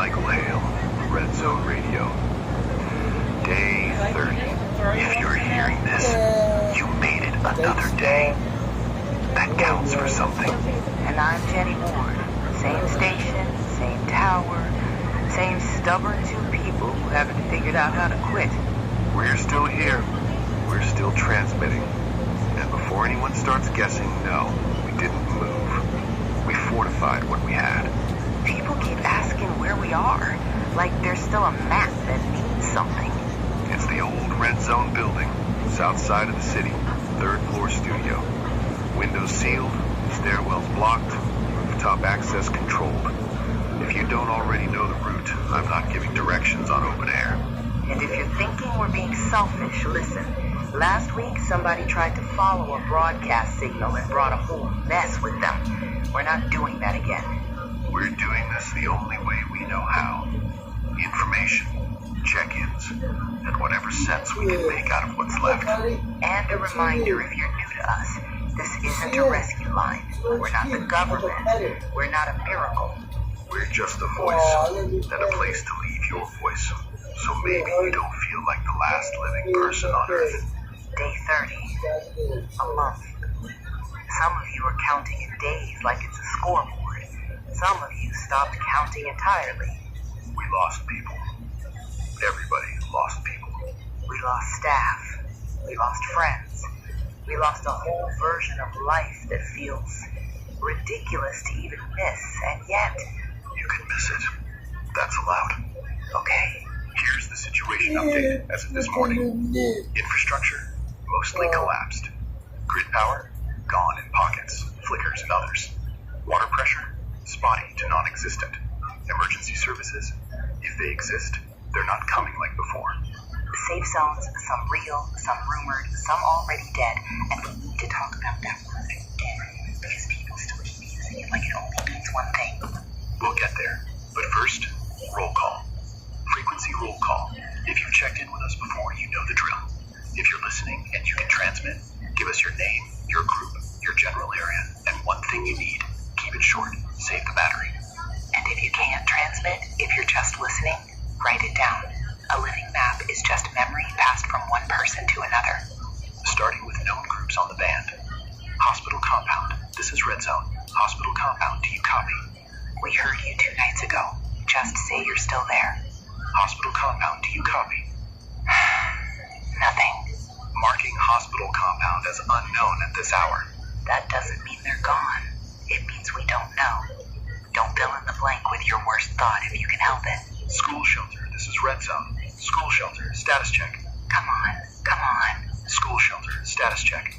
Michael Hale, Red Zone Radio. Day 30. If you're hearing this, you made it another day. That counts for something. And I'm Jenny Ward. Same station, same tower, same stubborn two people who haven't figured out how to quit. We're still here. We're still transmitting. And before anyone starts guessing, no, we didn't move. We fortified what we had. People keep asking where we are, like there's still a map that means something. It's the old Red Zone building, south side of the city, third floor studio. Windows sealed, stairwells blocked, rooftop access controlled. If you don't already know the route, I'm not giving directions on open air. And if you're thinking we're being selfish, listen. Last week, somebody tried to follow a broadcast signal and brought a whole mess with them. We're not doing that again. We're doing this the only way we know how. Information, check-ins, and whatever sense we can make out of what's left. And a reminder, if you're new to us, this isn't a rescue line. We're not the government. We're not a miracle. We're just a voice, and a place to leave your voice. So maybe you don't feel like the last living person on Earth. Day 30. A month. Some of you are counting in days like it's a scoreboard. Some of you stopped counting entirely. We lost people. Everybody lost people. We lost staff. We lost friends. We lost a whole version of life that feels ridiculous to even miss, and yet... You can miss it. That's allowed. Okay. Here's the situation update as of this morning. Infrastructure, mostly collapsed. Grid power, gone in pockets, flickers and others. Water pressure, spotty to non-existent. Emergency services, if they exist, they're not coming like before. Safe zones, some real, some rumored, some already dead. And we need to talk about that word, dead, because people still keep using it like it only means one thing. We'll get there. But first, roll call. Frequency roll call. If you've checked in with us before, you know the drill. If you're listening and you can transmit, give us your name, your group, your general area, and one thing you need. Keep it short. Save the battery. And if you can't transmit, if you're just listening, write it down. A living map is just memory passed from one person to another. Starting with known groups on the band. Hospital compound. This is Red Zone. Hospital compound. Do you copy? We heard you 2 nights ago. Just say you're still there. Hospital compound. Do you copy? Nothing. Marking hospital compound as unknown at this hour. That doesn't mean they're gone. It means we don't know. Don't fill in the blank with your worst thought if you can help it. School shelter. This is Red Zone. School shelter. Status check. Come on. School shelter. Status check.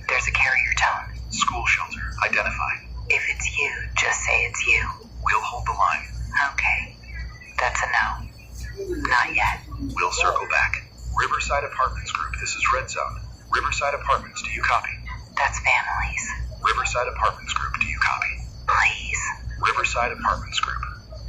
There's a carrier tone. School shelter. Identify. If it's you, just say it's you. We'll hold the line. Okay. That's a no. Not yet. We'll circle back. Riverside Apartments Group. This is Red Zone. Riverside Apartments. Do you copy? That's families. Riverside Apartments Group. Do you copy? Please. Riverside Apartments Group.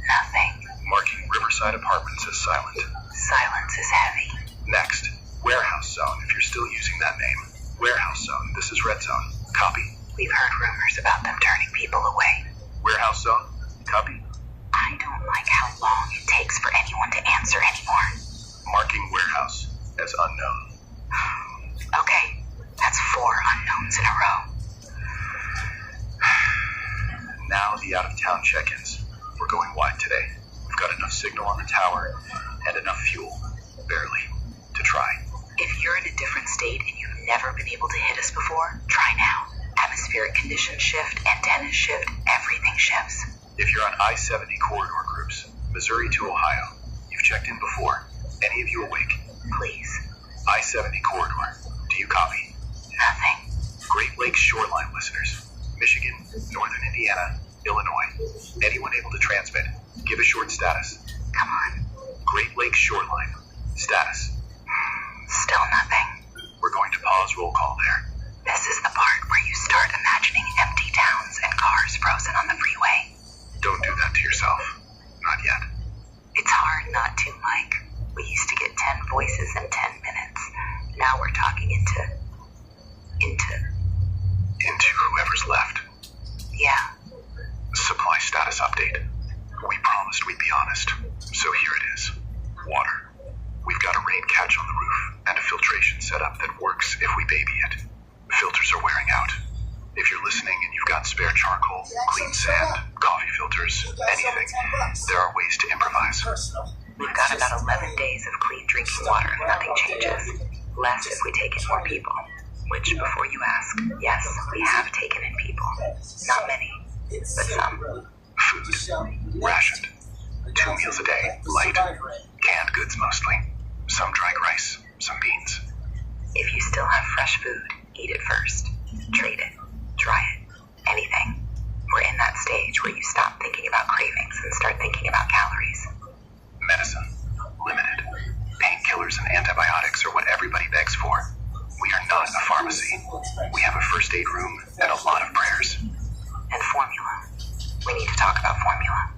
Nothing. Marking Riverside Apartments as silent. Silence is heavy. Next. Warehouse Zone, if you're still using that name. Warehouse Zone. This is Red Zone. Copy. We've heard rumors about them turning people away. Warehouse Zone. Copy. I don't like how long it takes for anyone to answer anymore. Marking warehouse as unknown. Okay. That's 4 unknowns in a row. Now the out-of-town check-ins. We're going wide today. We've got enough signal on the tower and enough fuel, barely, to try. If you're in a different state and you've never been able to hit us before, try now. Atmospheric conditions shift, antennas shift, everything shifts. If you're on I-70 corridor groups, Missouri to Ohio, you've checked in before. Any of you awake? Please. I-70 corridor. Do you copy? Nothing. Great Lakes shoreline listeners. Michigan, Northern Indiana, Illinois. Anyone able to transmit? Give a short status. Come on. Great Lakes shoreline. Status. Still nothing. We're going to pause roll call there. This is the part where you start imagining empty towns and cars frozen on the freeway. Don't do that to yourself. Not yet. It's hard not to, Mike. We used to get 10 voices in 10 minutes. Now we're talking into whoever's left. Yeah. Supply status update. We promise promised we'd be honest. So here it is. Water. We've got a rain catch on the roof and a filtration setup that works if we baby it. Filters are wearing out. If you're listening and you've got spare charcoal, clean sand, coffee filters, anything, there are ways to improvise. We've got about 11 days of clean drinking water if nothing changes. Less if we take in more people. Which, before you ask, yes, we have taken in people. Not many, but some. Food. Rationed. 2 meals a day. Light. Canned goods mostly. Some dried rice. Some beans. If you still have fresh food, eat it first. Trade it. Try it. Anything. We're in that stage where you stop thinking about cravings and start thinking about calories. Medicine. Limited. Painkillers and antibiotics are what everybody begs for. We are not a pharmacy. We have a first aid room and a lot of prayers. And formula. We need to talk about formula.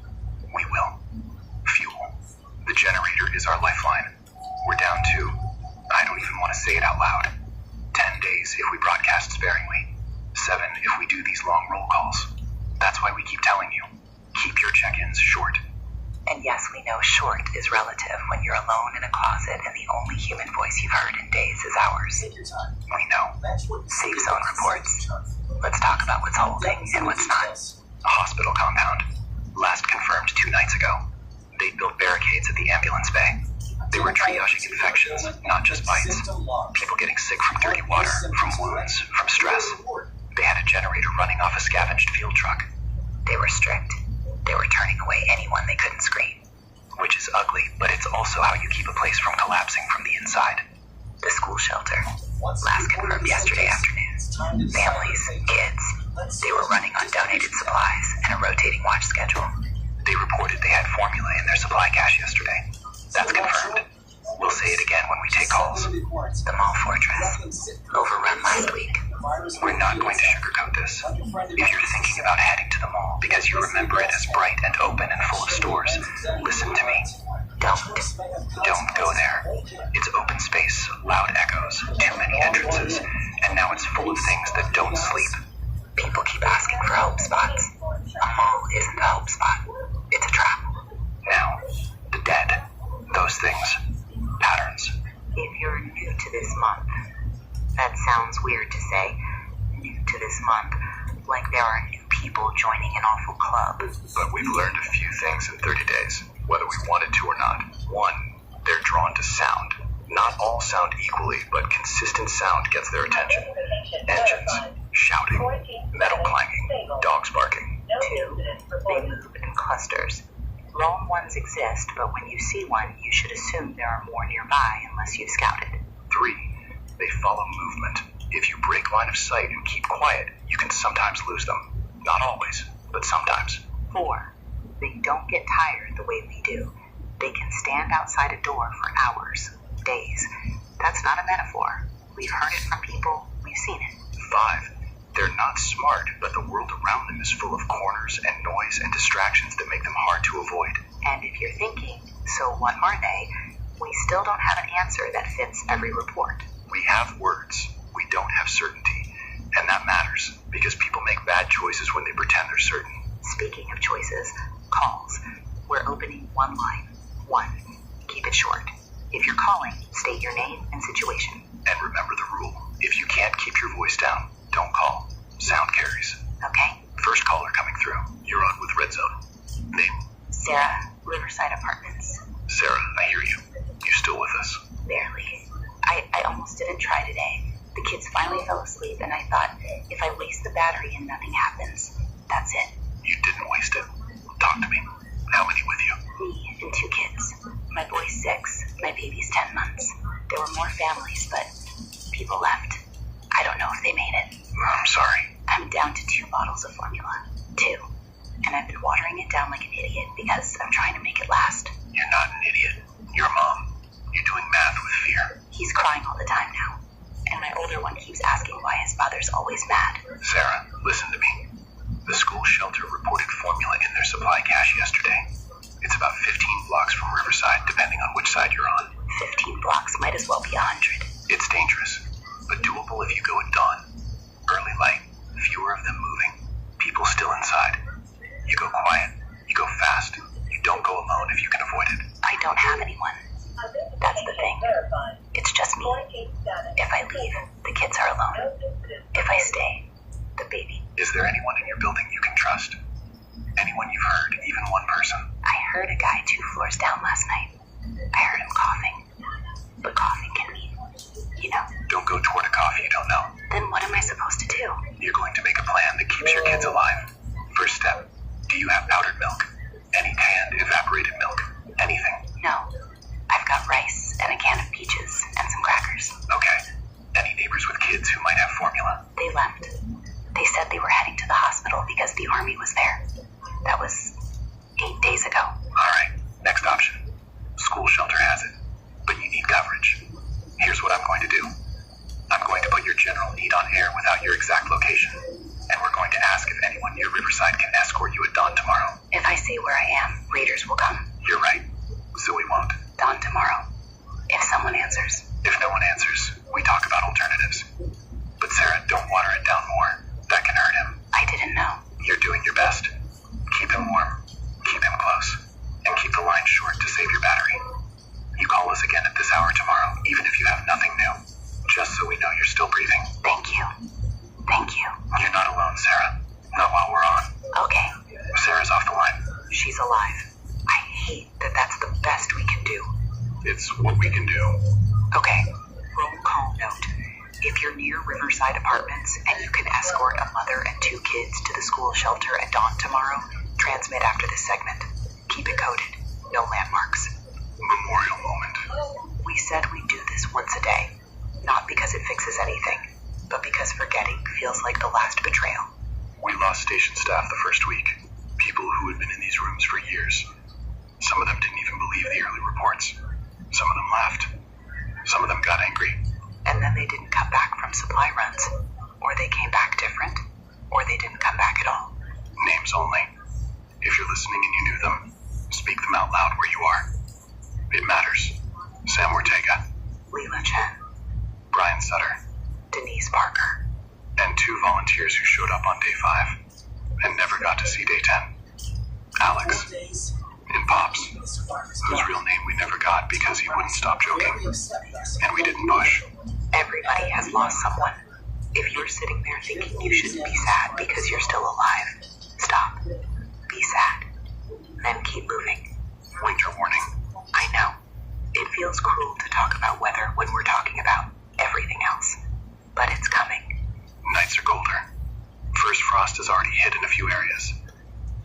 We will. Fuel. The generator is our lifeline. We're down to, I don't even want to say it out loud, 10 days if we broadcast sparingly. 7 if we do these long roll calls. That's why we keep telling you, keep your check-ins short. And yes, we know short is relative when you're alone in a closet and the only human voice you've heard in days is ours. We know. Safe zone reports. Let's talk about what's holding and what's not. A hospital compound. Last confirmed 2 nights ago. They built barricades at the ambulance bay. They were triaging infections, not just bites. People getting sick from dirty water, from wounds, from stress. They had a generator running off a scavenged field truck. They were strict. They were turning away anyone they couldn't screen. Which is ugly, but it's also how you keep a place from collapsing from the inside. The school shelter. Last confirmed yesterday afternoon. Families, kids. They were running on donated supplies and a rotating watch schedule. They reported they had formula in their supply cache yesterday. That's confirmed. We'll say it again when we take calls. The mall fortress. Overrun last week. We're not going to sugarcoat this. If you're thinking about heading to the mall because you remember it as bright and open and full of stores, listen to me. Don't go there. It's open space, loud echoes, too many entrances, and now it's full of things that don't sleep. People keep asking for hope spots. A mall isn't a hope spot. It's a trap. Now, the dead. Those things. Patterns. If you're new to this month, that sounds weird to say. New to this month, like there are new people joining an awful club. But we've learned a few things in 30 days, whether we wanted to or not. 1, they're drawn to sound. Not all sound equally, but consistent sound gets their attention. Engines, shouting, metal clanging, dogs barking. 2, they move in clusters. Lone ones exist, but when you see one, you should assume there are more nearby unless you've scouted. 3, they follow movement. If you break line of sight and keep quiet, you can sometimes lose them. Not always, but sometimes. 4, they don't get tired the way we do. They can stand outside a door for hours, days. That's not a metaphor. We've heard it from people, we've seen it. 5, they're not smart, but the world around them is full of corners and noise and distractions that make them hard to avoid. And if you're thinking, so what are they? We still don't have an answer that fits every report. We have words. We don't have certainty. And that matters, because people make bad choices when they pretend they're certain. Speaking of choices, calls. We're opening one line. 1. Keep it short. If you're calling, state your name and situation. And remember the rule. If you can't keep your voice down, don't call. Sound carries. Okay. First caller coming through. You're on with Red Zone. Name? Sarah, Riverside Apartments. Sarah, I hear you. You still with us? Barely. I almost didn't try today. The kids finally fell asleep, and I thought, if I waste the battery and nothing happens, that's it. You didn't waste it. Talk to me. How many with you? Me and 2 kids. My boy's 6, my baby's 10 months. There were more families, but people left. I don't know if they made it. I'm sorry. I'm down to 2 bottles of formula. 2. And I've been watering it down like an idiot because I'm trying to make it last. You're not an idiot. You're a mom. You're doing math with fear. He's crying all the time now. And my older one keeps asking why his father's always mad. Sarah, listen to me. The school shelter reported formula in their supply cache yesterday. It's about 15 blocks from Riverside, depending on which side you're on. 15 blocks might as well be 100. It's dangerous, but doable if you go at dawn. Early light, fewer of them moving, people still inside. You go quiet, you go fast, you don't go don't have anyone. That's the thing. It's just me. If I leave, the kids are alone. If I stay, the baby. Is there anyone in your building you can trust? Anyone you've heard, even one person? I heard a guy 2 floors down last night. I heard him coughing. But coughing can mean, Don't go toward a cough you don't know. Then what am I supposed to do? You're going to make a plan that keeps your kids alive. First step, do you have powdered milk? Any canned, evaporated milk? Anything? No. I've got rice and a can of peaches and some crackers. Okay. Any neighbors with kids who might have formula? They left. They said they were heading to the hospital because the army was there. That was 8 days ago. Alright, next option. School shelter has it, but you need coverage. Here's what I'm going to do. I'm going to put your general need on air without your exact location, and we're going to ask if anyone near Riverside can escort you at dawn tomorrow. If I say where I am, raiders will come. You're right, so we won't. Dawn tomorrow. If someone answers. If no one answers, we talk about alternatives. But Sarah, don't water it down more. That can hurt him. I didn't know. You're doing your best. Keep him warm, keep him close, and keep the line short to save your battery. You call us again at this hour tomorrow, even if you have nothing new, just so we know you're still breathing. Thank you. Thank you. You're not alone, Sarah. Not while we're on. Okay. Sarah's off the line. She's alive. I hate that that's the best we can do. It's what we can do. Okay. Roll call note. If you're near Riverside Apartments and you can escort a mother and 2 kids to the school shelter at dawn tomorrow, transmit after this segment. Keep it coded. No landmarks. Memorial moment. We said we'd do this once a day. Not because it fixes anything, but because forgetting feels like the last betrayal. We lost station staff the first week. People who had been in these rooms for years. Some of them didn't even believe the early reports. Some of them laughed. Some of them got angry. And then they didn't come back from supply runs. Or they came back different. Or they didn't come back at all. Names only. If you're listening and you knew them, speak them out loud where you are. It matters. Sam Ortega, Leela Chen, Brian Sutter, Denise Parker, and 2 volunteers who showed up on day 5 and never got to see day 10. Alex and Pops, whose real name we never got because he wouldn't stop joking, and we didn't push. Everybody has lost someone. If you're sitting there thinking you shouldn't be sad because you're still alive, stop. Be sad. Then keep moving. Winter warning. I know. It feels cruel to talk about weather when we're talking about everything else. But it's coming. Nights are colder. First frost has already hit in a few areas.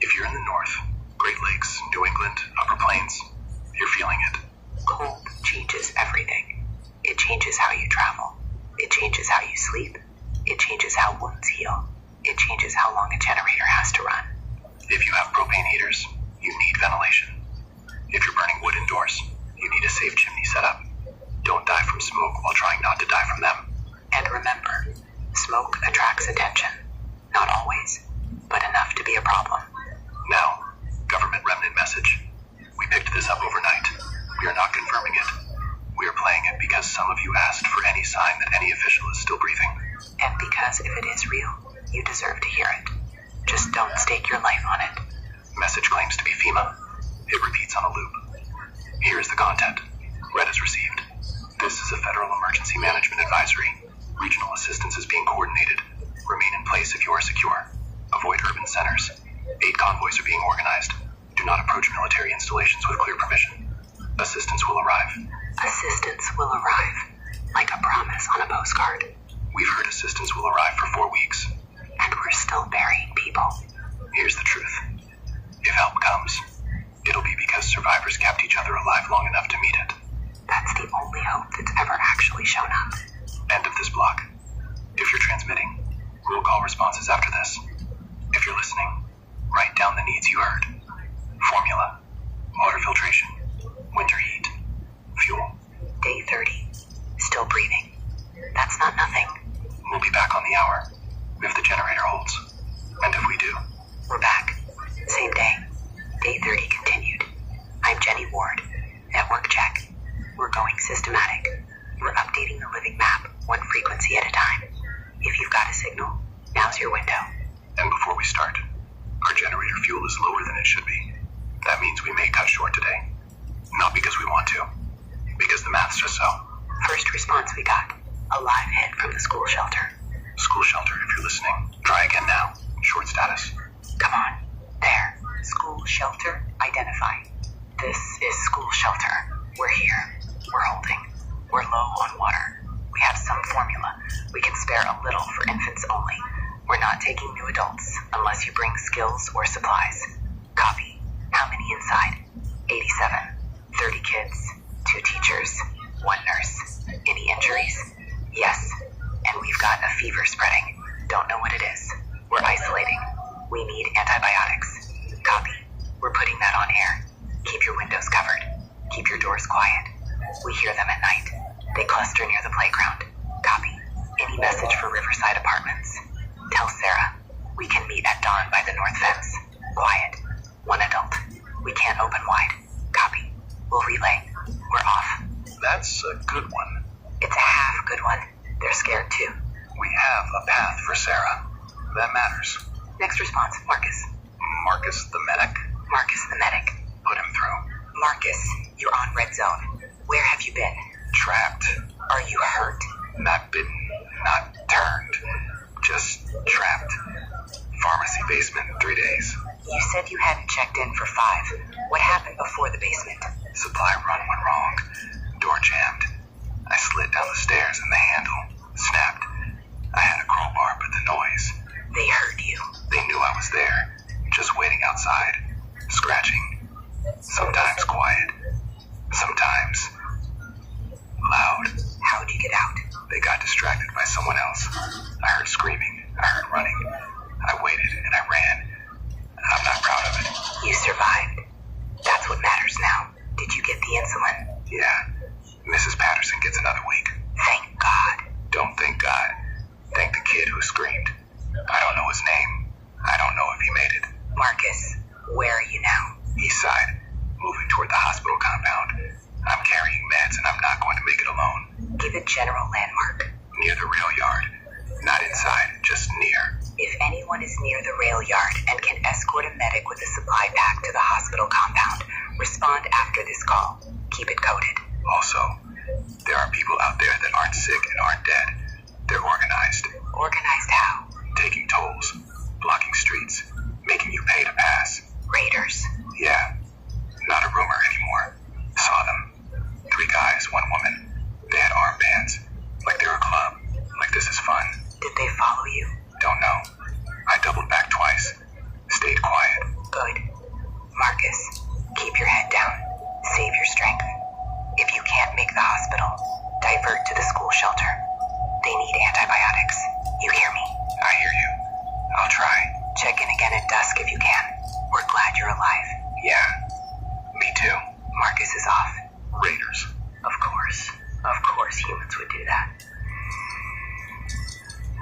If you're in the north, Great Lakes, New England, Upper Plains, you're feeling it. Cold changes everything. It changes how you travel. It changes how you sleep. It changes how wounds heal. It changes how long a generator has to run. If you have propane heaters, you need ventilation. If you're burning wood indoors, you need a safe chimney setup. Don't die from smoke while trying not to die from them. And remember, smoke attracts attention. Not always, but enough to be a problem. Now, government remnant message. We picked this up overnight. We are not confirming it. We are playing it because some of you asked for any sign that any official is still breathing. And because if it is real, you deserve to hear it. Just don't stake your life on it. Message claims to be FEMA. It repeats on a loop. Here is the content. Read as received. This is a federal emergency management advisory. Regional assistance is being coordinated. Remain in place if you are secure. Avoid urban centers. 8 convoys are being organized. Do not approach military installations with clear permission. Assistance will arrive. Assistance will arrive. Like a promise on a postcard. We've heard assistance will arrive for 4 weeks. And we're still burying people. Here's the truth. If help comes, it'll be because survivors kept each other alive long enough to meet it. That's the only hope that's ever actually shown up. End of this block. If you're transmitting, we'll call responses after this. If you're listening, write down the needs you heard. Formula, water filtration, winter heat, fuel. Day 30. Still breathing. That's not nothing. We'll be back on the hour, if the generator holds. And if we do, We're back. Same day. Day 30 continued. I'm Jenny Ward. Network check. We're going systematic. We're updating the living map, one frequency at a time. If you've got a signal, now's your window. and before we start, our generator fuel is lower than it should be. That means we may cut short today. Not because we want to. Because the math's just so. First response we got. A live hit from the school shelter. School shelter, if you're listening. Try again now. Short status. Come on. There. School shelter. Identify. This is school shelter. We're here. We're holding. We're low on water. We have some formula. We can spare a little for infants only. We're not taking new adults unless you bring skills or supplies. Copy. How many inside? 87. 30 kids. 2 teachers. 1 nurse. Any injuries? Yes. And we've got a fever spreading. Don't know what it is. We're isolating. We need antibiotics. Copy. We're putting that on air. Keep your windows covered. Keep your doors quiet. We hear them at night. They cluster near the playground. Copy. Any message for Riverside Apartments? Tell Sarah. We can meet at dawn by the north fence. Quiet. 1 adult. We can't open wide. Copy. We'll relay. We're off. That's a good one. It's a half good one. They're scared too. We have a path for Sarah. That matters. Next response, Marcus. Marcus the medic? Marcus the medic. Put him through. Marcus, you're on red zone. Where have you been? Trapped. Are you hurt? Not bitten. Not turned. Just trapped. Pharmacy basement 3 days. You said you hadn't checked in for 5. What happened before the basement? Supply run went wrong. Door jammed. I slid down the stairs and the handle snapped. I had a crowbar, but the noise. They heard you. They knew I was there, just waiting outside, scratching. Sometimes quiet, sometimes loud. How'd you get out? They got distracted by someone else. I heard screaming, I heard running. I waited and I ran. I'm not proud of it. You survived. That's what matters now. Did you get the insulin? Yeah. Mrs. Patterson gets another week. Thank God. Don't thank God. Thank the kid who screamed. I don't know his name. I don't know if he made it. Marcus, where are you now? East side, moving toward the hospital compound. I'm carrying meds and I'm not going to make it alone. Give a general landmark. Near the rail yard. Not inside, just near. If anyone is near the rail yard and can escort a medic with a supply pack to the hospital compound, respond after this call. Keep it coded. Also, there are people out there that aren't sick and aren't dead. They're organized. Organized how? Taking tolls, blocking streets, making you pay to pass. Raiders. Yeah, not a rumor anymore. Saw them. 3 guys, 1 woman. They had armbands, like they're a club, like this is fun. Did they follow you? Don't know. I doubled back twice. Stayed quiet. Good. Marcus, keep your head down. Save your strength. If you can't make the hospital, divert to the school shelter. They need antibiotics. You hear me? I hear you. I'll try. Check in again at dusk if you can. We're glad you're alive. Yeah. Me too. Marcus is off. Raiders. Of course. Of course humans would do that.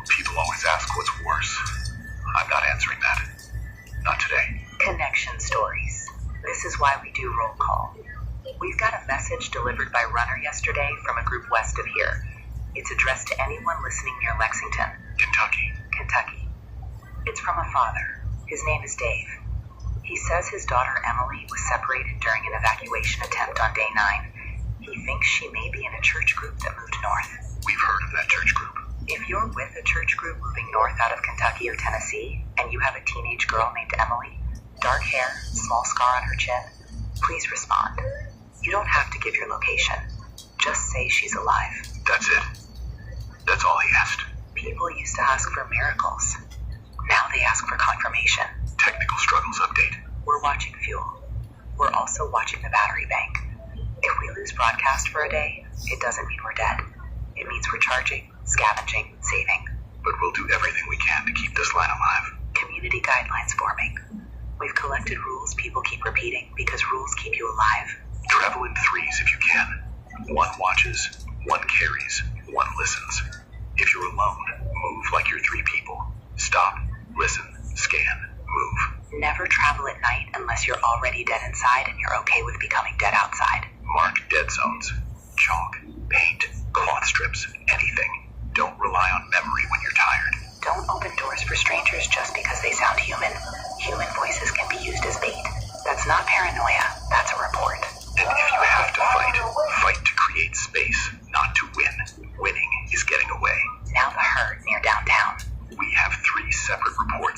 People always ask what's worse. I'm not answering that. Not today. Connection stories. This is why we do roll call. We've got a message delivered by Runner yesterday from a group west of here. It's addressed to anyone listening near Lexington, Kentucky. It's from a father. His name is Dave. He says his daughter Emily was separated during an evacuation attempt on day 9. He thinks she may be in a church group that moved north. We've heard of that church group. If you're with a church group moving north out of Kentucky or Tennessee, and you have a teenage girl named Emily, dark hair, small scar on her chin, please respond. You don't have to give your location. Just say she's alive. That's it. That's all he asked. People used to ask for miracles. Now they ask for confirmation. Technical struggles update. We're watching fuel. We're also watching the battery bank. If we lose broadcast for a day, it doesn't mean we're dead. It means we're charging, scavenging, saving. But we'll do everything we can to keep this line alive. Community guidelines forming. We've collected rules people keep repeating because rules keep you alive. Travel in 3s if you can. 1 watches, 1 carries, 1 listens. If you're alone, move like you're 3 people. Stop, listen, scan, move. Never travel at night unless you're already dead inside and you're okay with becoming dead outside. Mark dead zones. Chalk, paint, cloth strips, anything. Don't rely on memory when you're tired. Don't open doors for strangers just because they sound human. Human voices can be used as bait. That's not paranoia, that's a report. And if you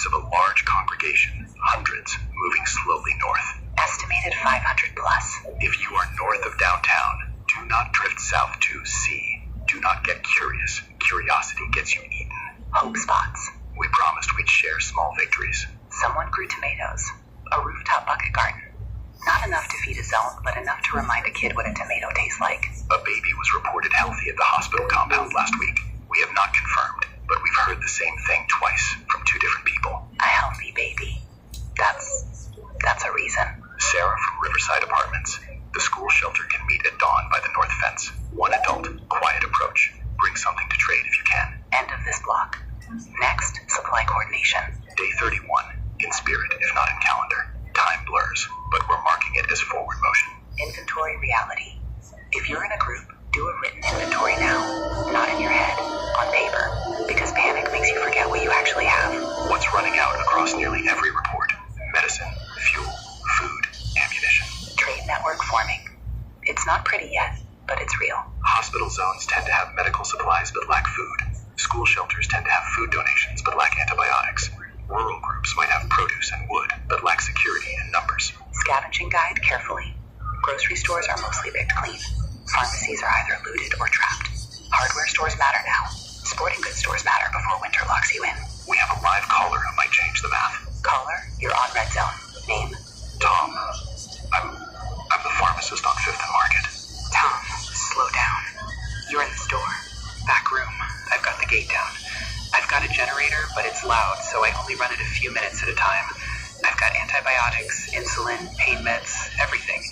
reports of a large congregation, hundreds, moving slowly north. Estimated 500 plus. If you are north of downtown, do not drift south to C. Do not get curious. Curiosity gets you eaten. Hope spots. We promised we'd share small victories. Someone grew tomatoes. A rooftop bucket garden. Not enough to feed a zone, but enough to remind a kid what a tomato tastes like. A baby was reported healthy at the hospital compound last week. We have not confirmed, but we've heard the same thing twice from 2 different people. A healthy baby. That's a reason. Sarah from Riverside Apartments. The school shelter can meet at dawn by the north fence. 1 adult, quiet approach. Bring something to trade if you can. End of this block. Next, supply coordination. Day 31, in spirit if not in calendar. Time blurs, but we're marking it as forward motion. Inventory reality. If you're in a group, do a written inventory now. Not in your head, on paper, because panic makes you forget what you actually have. What's running out across nearly every report? Medicine, fuel, food, ammunition. Trade network forming. It's not pretty yet, but it's real. Hospital zones tend to have medical supplies but lack food. School shelters tend to have food donations but lack antibiotics. Rural groups might have produce and wood but lack security and numbers. Scavenging guide carefully. Grocery stores are mostly picked clean. Pharmacies are either looted or trapped. Hardware stores matter now. Sporting goods stores matter before winter locks you in. We have a live caller who might change the math. Caller, you're on red zone. Name? Tom. I'm the pharmacist on 5th and Market. Tom, slow down. You're in the store. Back room. I've got the gate down. I've got a generator, but it's loud, so I only run it a few minutes at a time. I've got antibiotics, insulin, pain meds, everything.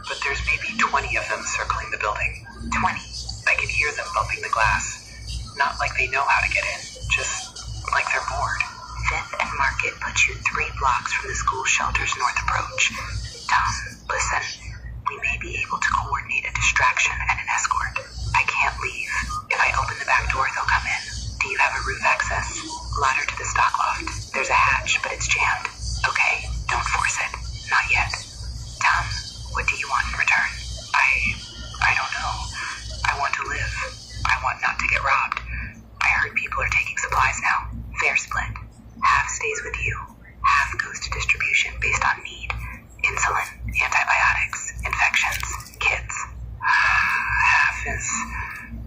But there's maybe 20 of them circling the building. 20. I can hear them bumping the glass. Not like they know how to get in, just like they're bored. 5th and Market puts you 3 blocks from the school shelter's north approach. Tom, listen. We may be able to coordinate a distraction and an escort. I can't leave. If I open the back door, they'll come in. Do you have a roof access? Ladder to the stock loft. There's a hatch, but it's jammed. Okay, don't force it. Not yet. Tom, what do you want in return? I don't know. I want to live. I want not to get robbed. I heard people are taking supplies now. Fair split. Half stays with you. Half goes to distribution based on need. Insulin, antibiotics, infections, kits.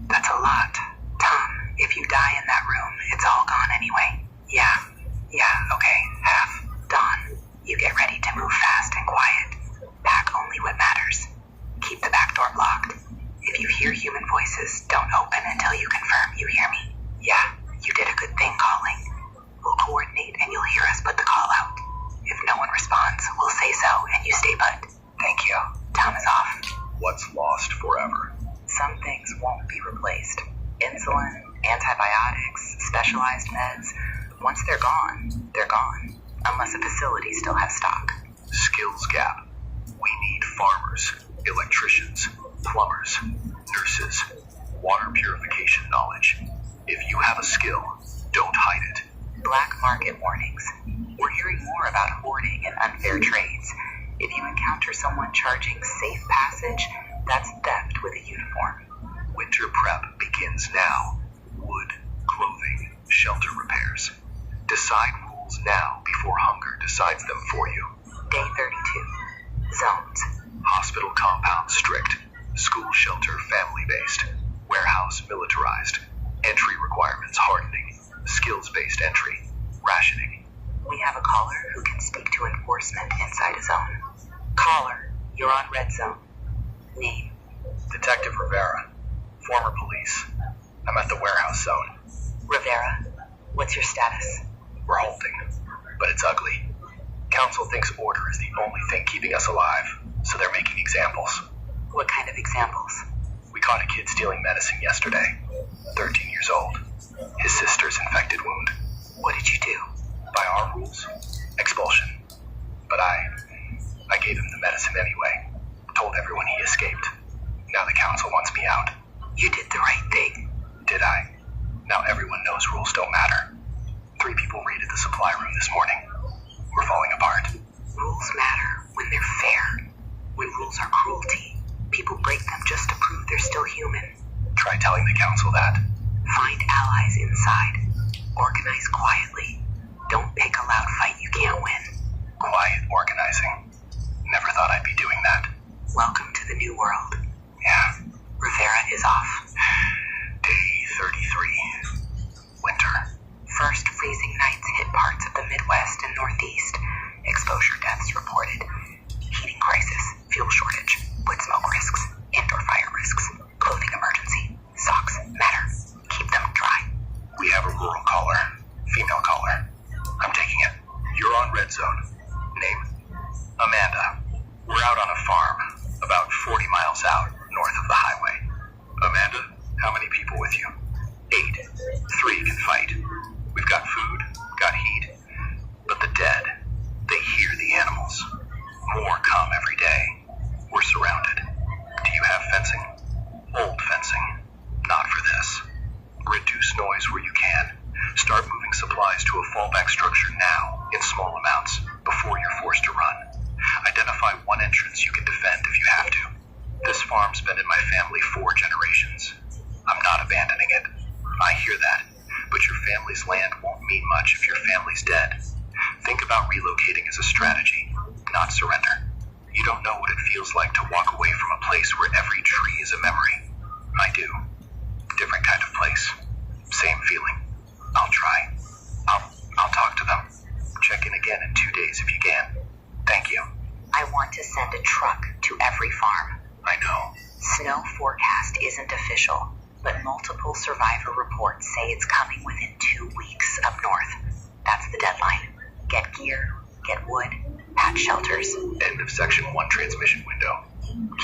That's a lot. Tom, if you die in that room, it's all gone anyway. Yeah, okay, half. Dawn, you get ready to move fast and quiet. Pack only what matters. Keep the back door blocked. If you hear human voices, don't open until you confirm you hear me. Yeah, you did a good thing calling. We'll coordinate and you'll hear us put the call out. If no one responds, we'll say so and you stay put. Thank you. Tom is off. What's lost forever? Some things won't be replaced. Insulin, antibiotics, specialized meds. Once they're gone, they're gone. Unless a facility still has stock. Skills gap. We need farmers, electricians, plumbers, nurses, water purification knowledge. If you have a skill, don't hide it. Black market warnings. We're hearing more about hoarding and unfair trades. If you encounter someone charging safe passage, that's theft with a uniform. Winter prep begins now. Wood, clothing, shelter repairs. Decide rules now before hunger decides them for you. Day 32. Zones. Hospital compound strict. School shelter family-based. Warehouse militarized. Entry requirements hardening. Skills-based entry. Rationing. We have a caller who can speak to enforcement inside a zone. Caller, you're on red zone. Name? Detective Rivera. Former police. I'm at the warehouse zone. Rivera, what's your status? We're holding, but it's ugly. Council thinks order is the only thing keeping us alive, so they're making examples. What kind of examples? We caught a kid stealing medicine yesterday. 13 years old. His sister's infected wound. What did you do? By our rules, expulsion. But I gave him the medicine anyway. Told everyone he escaped. Now the council wants me out. You did the right thing. Did I? Now everyone knows rules don't matter. 3 people raided the supply room this morning. We're falling apart. Rules matter when they're fair. When rules are cruelty, people break them just to prove they're still human. Try telling the council that. Find allies inside. Organize quietly. Don't pick a loud and northeast. Exposure deaths reported. Heating crisis, fuel shortage, wood smoke risks, indoor fire risks, clothing emergency. Socks matter. Keep them dry. We have a rural caller. Female caller. I'm taking it. You're on red zone. Name? Amanda. We're out on a farm, about 40 miles out, north of the highway. Amanda, how many people with you? 8. 3 can fight. We've got food, got heat. But the dead, they hear the animals. More come every day. We're surrounded. Do you have fencing? Old fencing. Not for this. Reduce noise where you can. Start moving supplies to a fallback structure now, in small amounts, before you're forced to run. Identify one entrance you can defend if you have to. This farm's been in my family 4 generations. I'm not abandoning it. I hear that, but your family's land won't mean much if your family's dead. Think about relocating as a strategy, not surrender. You don't know what it feels like to walk away from a place where every tree is a memory. I do. Different kind of place. Same feeling. I'll try. I'll talk to them. Check in again in 2 days if you can. Thank you. I want to send a truck to every farm. I know. Snow forecast isn't official, but multiple survivor reports say it's coming within 2 weeks up north. That's the deadline. Get gear, get wood, patch shelters. End of section 1 transmission window.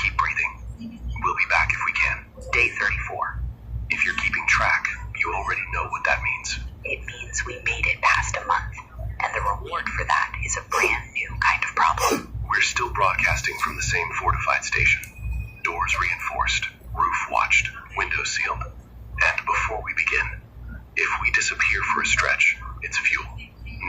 Keep breathing. We'll be back if we can. Day 34. If you're keeping track, you already know what that means. It means we made it past a month, and the reward for that is a brand new kind of problem. We're still broadcasting from the same fortified station. Doors reinforced, roof watched, windows sealed. And before we begin, if we disappear for a stretch, it's fuel,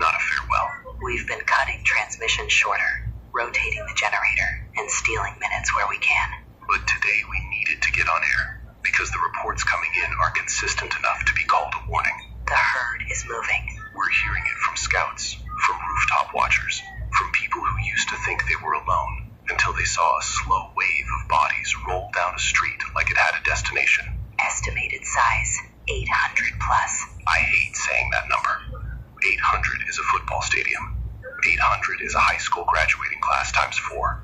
not a farewell. We've been cutting transmission shorter, rotating the generator, and stealing minutes where we can. But today we needed to get on air, because the reports coming in are consistent enough to be called a warning. The herd is moving. We're hearing it from scouts, from rooftop watchers, from people who used to think they were alone, until they saw a slow wave of bodies roll down a street like it had a destination. Estimated size, 800 plus. I hate saying that number. 800 is a football stadium. 800 is a high school graduating class times 4.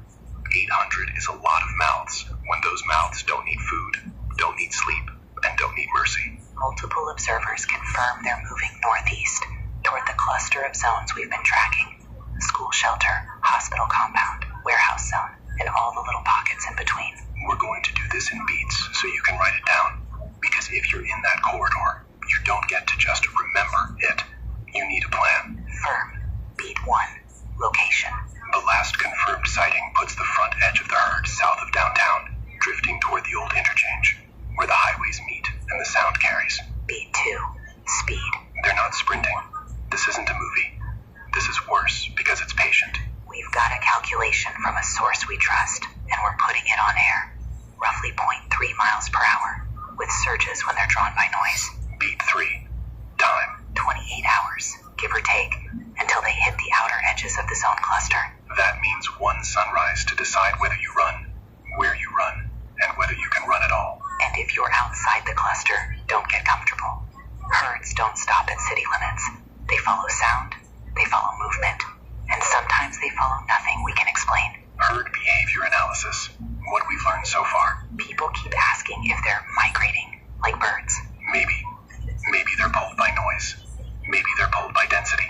800 is a lot of mouths, when those mouths don't need food, don't need sleep, and don't need mercy. Multiple observers confirm they're moving northeast, toward the cluster of zones we've been tracking. School shelter, hospital compound, warehouse zone, and all the little pockets in between. We're going to do this in beats so you can write it down. Because if you're in that corridor, you don't get to just remember it. You need a plan. Firm. Beat 1. Location. The last confirmed sighting puts the front edge of the herd south of downtown, drifting toward the old interchange, where the highways meet and the sound carries. Beat 2. Speed. They're not sprinting. This isn't a movie. This is worse because it's patient. We've got a calculation from a source we trust, and we're putting it on air. Roughly 0.3 miles per hour, with surges when they're drawn by noise. Beat 3. Time. 28 hours, give or take, until they hit the outer edges of the zone cluster. That means one sunrise to decide whether you run, where you run, and whether you can run at all. And if you're outside the cluster, don't get comfortable. Herds don't stop at city limits. They follow sound, they follow movement, and sometimes they follow nothing we can explain. Herd behavior analysis. What we've learned so far. People keep asking if they're migrating, like birds. Maybe they're pulled by noise. Maybe they're pulled by density.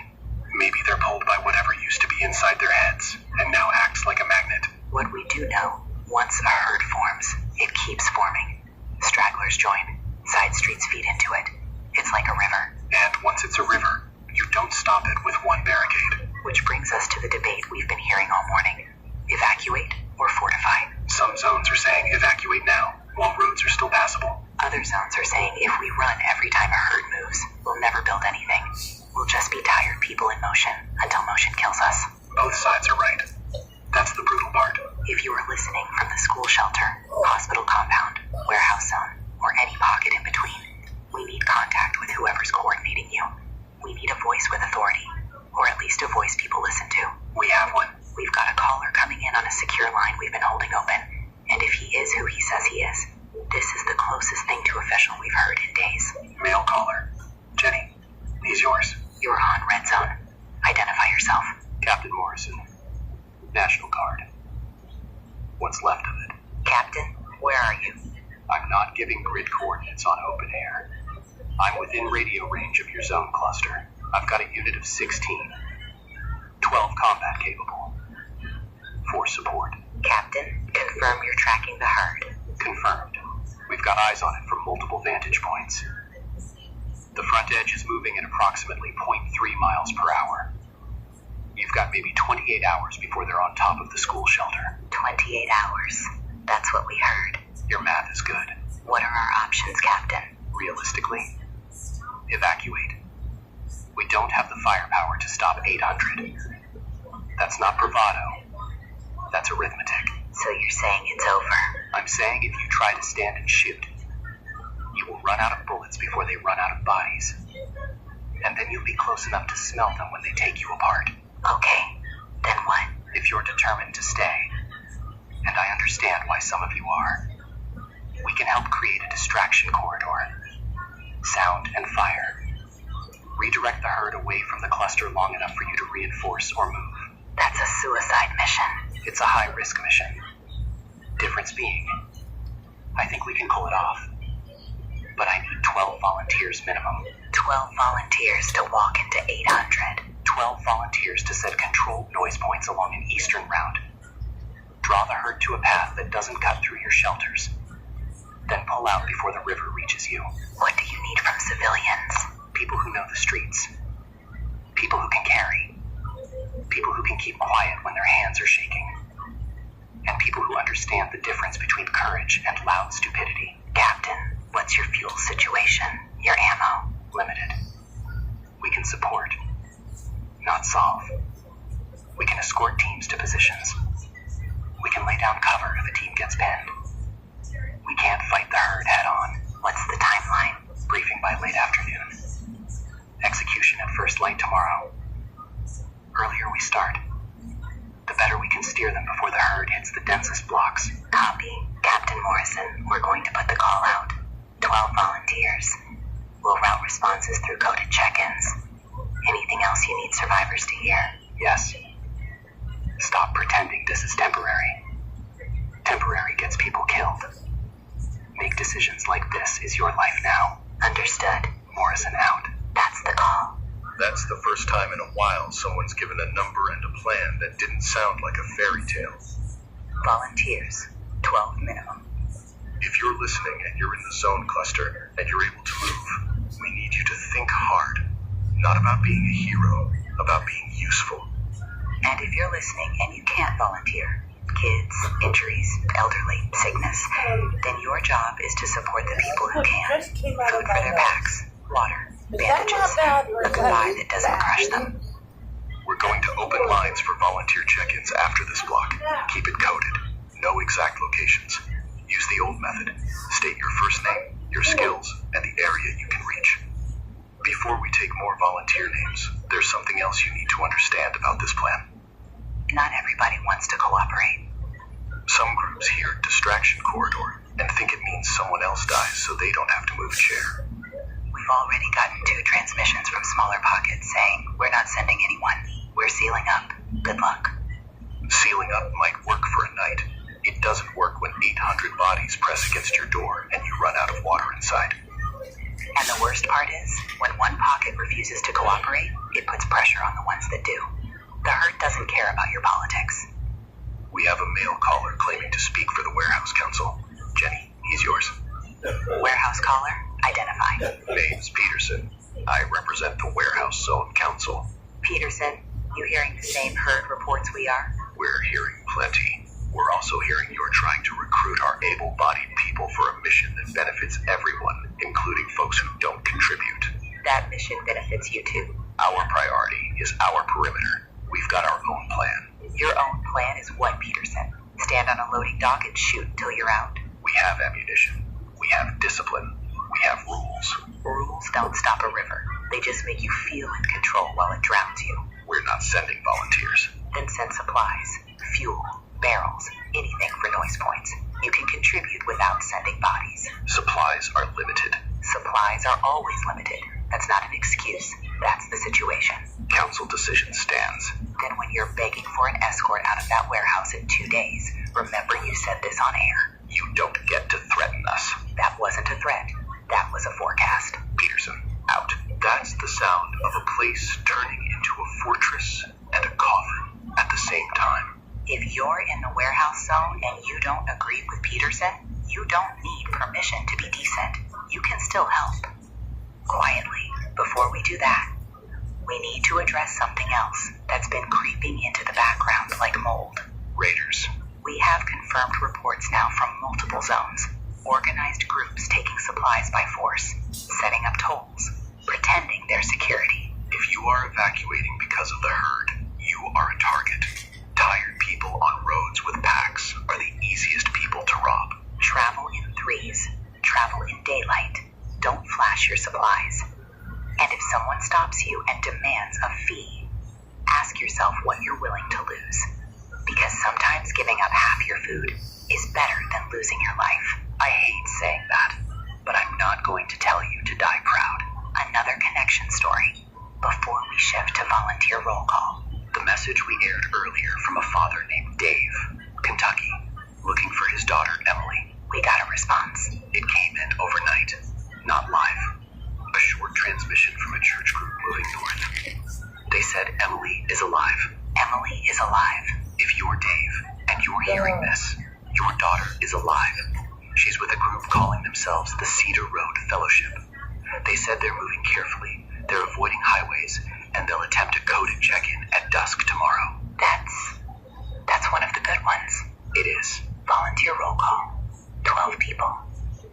Maybe they're pulled by whatever used to be inside their heads, and now acts like a magnet. What we do know, once a herd forms, it keeps forming. Stragglers join. Side streets feed into it. It's like a river. And once it's a river, you don't stop it with one barricade. Which brings us to the debate we've been hearing all morning. Evacuate or fortify. Some zones are saying evacuate now, while roads are still passable. Other zones are saying if we run every time a herd moves, we'll never build anything. We'll just be tired people in motion until motion kills us. Both sides are right. That's the brutal part. If you are listening from the school shelter, hospital compound, warehouse zone, or any pocket in between, we need contact with whoever's coordinating you. We need a voice with authority, or at least a voice people listen to. We have one. We've got a caller coming in on a secure line we've been holding open. And if he is who he says he is, this is the closest thing to official we've heard in days. Male caller. Jenny, he's yours. You're on Red Zone. Identify yourself. Captain Morrison. National Guard. What's left of it. Captain, where are you? I'm not giving grid coordinates on open air. I'm within radio range of your zone cluster. I've got a unit of 16. 12 combat capable. 4 support. Captain, confirm you're tracking the herd. Confirmed. We've got eyes on it from multiple vantage points. The front edge is moving at approximately 0.3 miles per hour. You've got maybe 28 hours before they're on top of the school shelter. 28 hours. That's what we heard. Your math is good. What are our options, Captain? Realistically, evacuate. We don't have the firepower to stop 800. That's not bravado. That's arithmetic. So you're saying it's over? I'm saying if you try to stand and shoot, you will run out of bullets before they run out of bodies. And then you'll be close enough to smell them when they take you apart. Okay, then what? If you're determined to stay, and I understand why some of you are, we can help create a distraction corridor. Sound and fire. Redirect the herd away from the cluster long enough for you to reinforce or move. That's a suicide mission. It's a high-risk mission. Difference being, I think we can pull it off. But I need 12 volunteers minimum. 12 volunteers to walk into 800. 12 volunteers to set controlled noise points along an eastern route. Draw the herd to a path that doesn't cut through your shelters. Then pull out before the river reaches you. What do you need from civilians? People who know the streets. People who can carry. People who can keep quiet when their hands are shaking. And people who understand the difference between courage and loud stupidity. Captain, what's your fuel situation? Your ammo? Limited. We can support, not solve. We can escort teams to positions. We can lay down cover if a team gets pinned. We can't fight the herd head on. What's the timeline? Briefing by late afternoon. Execution at first light tomorrow. Earlier we start, the better we can steer them before the herd hits the densest blocks. Copy. Captain Morrison, we're going to put the call out. 12 volunteers. We'll route responses through coded check-ins. Anything else you need survivors to hear? Yes. Stop pretending this is temporary. Temporary gets people killed. Make decisions like this is your life now. Understood. Morrison out. That's the call. That's the first time in a while someone's given a number and a plan that didn't sound like a fairy tale. Volunteers. 12 minimum. If you're listening and you're in the zone cluster and you're able to move, we need you to think hard. Not about being a hero, about being useful. And if you're listening and you can't volunteer, kids, injuries, elderly, sickness, then your job is to support the people who can. Food for their packs, water, bandages, a goodbye that doesn't crush them. We're going to open lines for volunteer check-ins after this block. Keep it coded. No exact locations. Use the old method. State your first name, your skills, and the area you can reach. Before we take more volunteer names, there's something else you need to understand about this plan. Not everybody wants to cooperate. Some groups hear distraction corridor and think it means someone else dies so they don't have to move a chair. We've already gotten 2 transmissions from smaller pockets saying, we're not sending anyone. We're sealing up. Good luck. Sealing up might work for a night. It doesn't work when 800 bodies press against your door and you run out of water inside. And the worst part is, when one pocket refuses to cooperate, it puts pressure on the ones that do. The herd doesn't care about your politics. We have a male caller claiming to speak for the Warehouse Council. Jenny, he's yours. Warehouse caller, identify. Name's Peterson. I represent the Warehouse Zone Council. Peterson, you hearing the same herd reports we are? We're hearing plenty. We're also hearing you're trying to recruit our able-bodied people for a mission that benefits everyone, including folks who don't contribute. That mission benefits you too. Our priority is our perimeter. We've got our own plan. Your own plan is what, Peterson? Stand on a loading dock and shoot until you're out? We have ammunition. We have discipline. We have rules. Rules don't stop a river. They just make you feel in control while it drowns you. We're not sending volunteers. Then send supplies, fuel, barrels, anything for noise points. You can contribute without sending bodies. Supplies are limited. Supplies are always limited. That's not an excuse. That's the situation. Council decision stands. Then when you're begging for an escort out of that warehouse in 2 days, remember you said this on air. You don't get to threaten us. That wasn't a threat. That was a forecast. Peterson, out. That's the sound of a place turning into a fortress and a coffin at the same time. If you're in the warehouse zone and you don't agree with Peterson, you don't need permission to be decent. You can still help. Quietly, before we do that, we need to address something else that's been creeping into the background like mold. Raiders. We have confirmed reports now from multiple zones. Organized groups taking supplies by force, setting up tolls, pretending they're security. If you are evacuating because of the herd, you are a target. Tired people on roads with packs are the easiest people to rob. Travel in threes. Travel in daylight. Don't flash your supplies. And if someone stops you and demands a fee, ask yourself what you're willing to lose. Because sometimes giving up half your food is better than losing your life. I hate saying that, but I'm not going to tell you to die proud. Another connection story before we shift to volunteer roll call. The message we aired earlier from a father named Dave, Kentucky, looking for his daughter Emily. We got a response. It came in overnight, not live. A short transmission from a church group moving north. They said Emily is alive. Emily is alive. If you're Dave and you're hearing this, your daughter is alive. She's with a group calling themselves the Cedar Road Fellowship. They said they're moving carefully, they're avoiding highways, and they'll attempt a coded check-in at dusk tomorrow. That's one of the good ones. It is. Volunteer roll call. 12 people.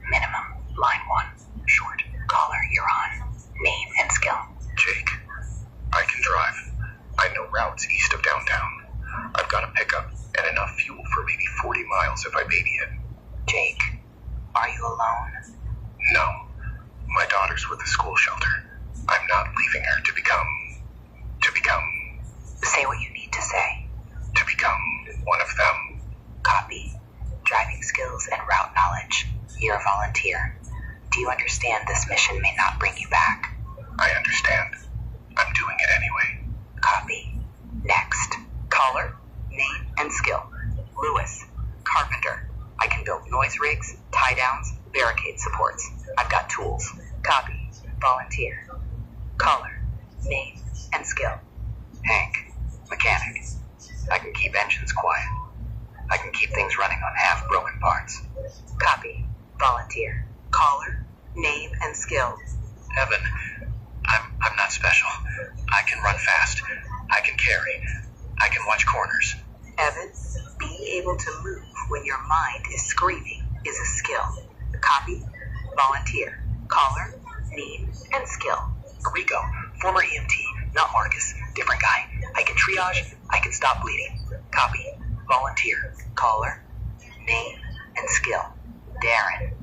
Minimum. Line 1. Short. Caller, you're on. Name and skill. Jake. I can drive. I know routes east of downtown. I've got a pickup and enough fuel for maybe 40 miles if I baby it. Jake, are you alone? No. My daughter's with the school shelter. I'm not leaving her to become... Say what you need to say. To become one of them. Copy. Driving skills and route knowledge. You're a volunteer. Do you understand this mission may not bring you back? I understand. I'm doing it anyway. Copy. Next. Caller, name and skill. Lewis. Carpenter. I can build noise rigs, tie downs, barricade supports. I've got tools. Copy. Volunteer. Caller, name and skill. Hank. Mechanic. I can keep engines quiet. I can keep things running on half-broken parts. Copy. Volunteer. Caller, name and skill. Evan. I'm not special. I can run fast. I can carry. I can watch corners. Evan, being able to move when your mind is screaming is a skill. Copy. Volunteer. Caller, name and skill. Rico. Former EMT. Not Marcus. Different guy. I can triage. I can stop bleeding. Copy. Volunteer. Caller, name and skill. Darren.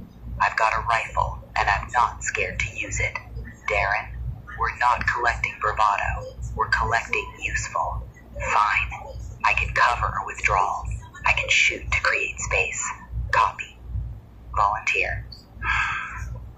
I've got a rifle and I'm not scared to use it. Darren, we're not collecting bravado. We're collecting useful. Fine. I can cover a withdrawal. I can shoot to create space. Copy. Volunteer.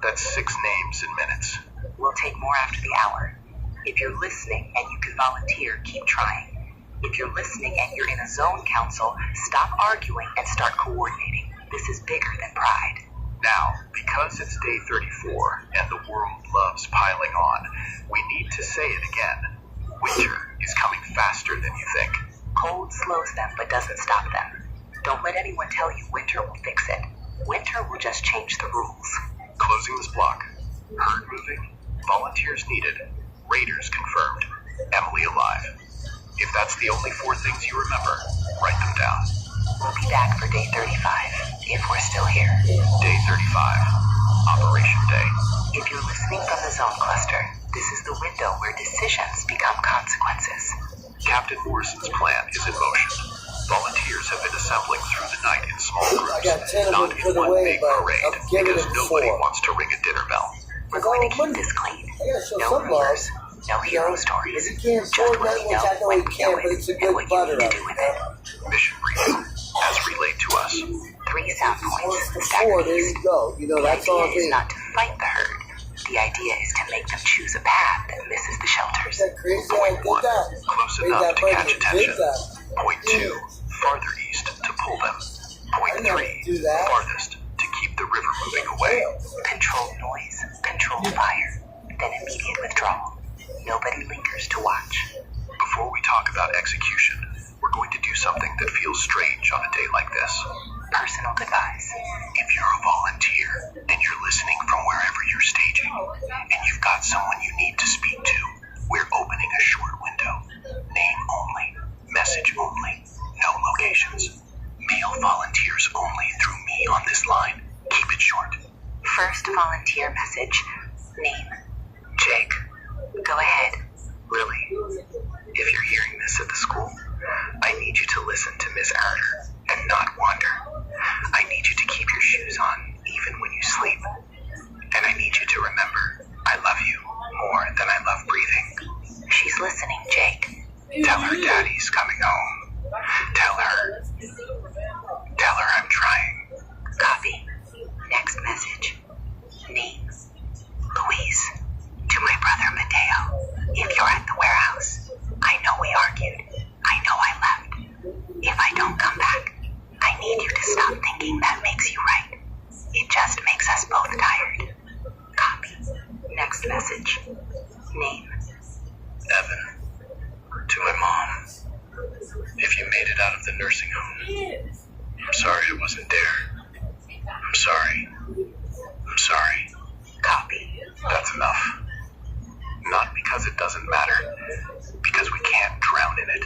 That's 6 names in minutes. We'll take more after the hour. If you're listening and you can volunteer, keep trying. If you're listening and you're in a zone council, stop arguing and start coordinating. This is bigger than pride. Now, because it's day 34 and the world loves piling on, we need to say it again. Winter is coming faster than you think. Cold slows them but doesn't stop them. Don't let anyone tell you winter will fix it. Winter will just change the rules. Closing this block. Herd moving. Volunteers needed. Raiders confirmed. Emily alive. If that's the only 4 things you remember, write them down. We'll be back for day 35, if we're still here. Day 35. Operation Day. If you're listening from the zone cluster, this is the window where decisions become consequences. Captain Morrison's plan is in motion. Volunteers have been assembling through the night in small groups, I got 10 of not them in put one away, big but parade, I'm giving because them nobody 4. wants to ring a dinner bell. We're going to keep this clean. I gotta show No some love. rumors, no hero stories. If he can't Just afford what that, we which know I know when he we can, know but it, it's a and good what you butter need up. to do with it. Mission briefing, as relayed to us. 3 sound Once points, for staggered 4, there east. you go. You know, The that's all idea is thing. not to fight the herd. The idea is to make them choose a path that misses the shelters. That crazy Point idea 1, that. close Wait, enough that to part catch that attention. did that. Point 2, farther east to pull them. Point I know 3, do that. farthest to keep the river moving away. Control noise, control fire, then immediate withdrawal. Nobody lingers to watch. Before we talk about execution, we're going to do something that feels strange on a day like this. Personal goodbyes. If you're a volunteer and you're listening from wherever you're staging, and you've got someone you need to speak to, we're opening a short window. Name only, message only, no locations. Male volunteers only through me on this line. Keep it short. First volunteer message. Name. Jake, Go ahead. Lily, if you're hearing this at the school, I need you to listen to Miss Arter and not wander. I need you to keep your shoes on even when you sleep. And I need you to remember, I love you more than I love breathing. She's listening, Jake. Tell her Daddy's coming home. Tell her I'm trying. Copy. Next message. Name. Louise. To my brother Mateo. If you're at the warehouse, I know we argued. I know I left. If I don't come back, I need you to stop thinking that makes you right. It just makes us both tired. Copy. Next message. Name. Evan, to my mom. If you made it out of the nursing home, I'm sorry I wasn't there. I'm sorry. I'm sorry. Copy. That's enough. Not because it doesn't matter, because we can't drown in it.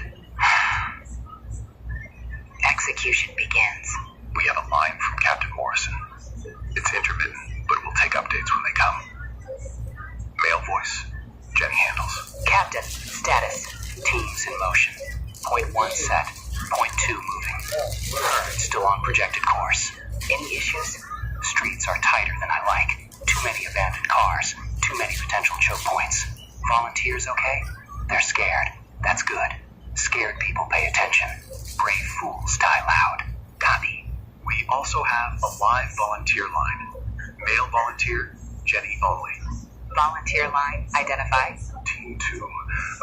Execution begins. We have a line from Captain Morrison. It's intermittent, but we'll take updates when they come. Male voice. Jenny handles. Captain, status. Teams in motion. Point 1 set. Point 2 moving. Still on projected course. Any issues? Streets are tighter than I like. Too many abandoned cars. Too many potential choke points. Volunteers okay? They're scared. That's good. Scared people pay attention. Brave fools die loud. Copy. We also have a live volunteer line. Male volunteer, Jenny only. Volunteer line identified. Team 2.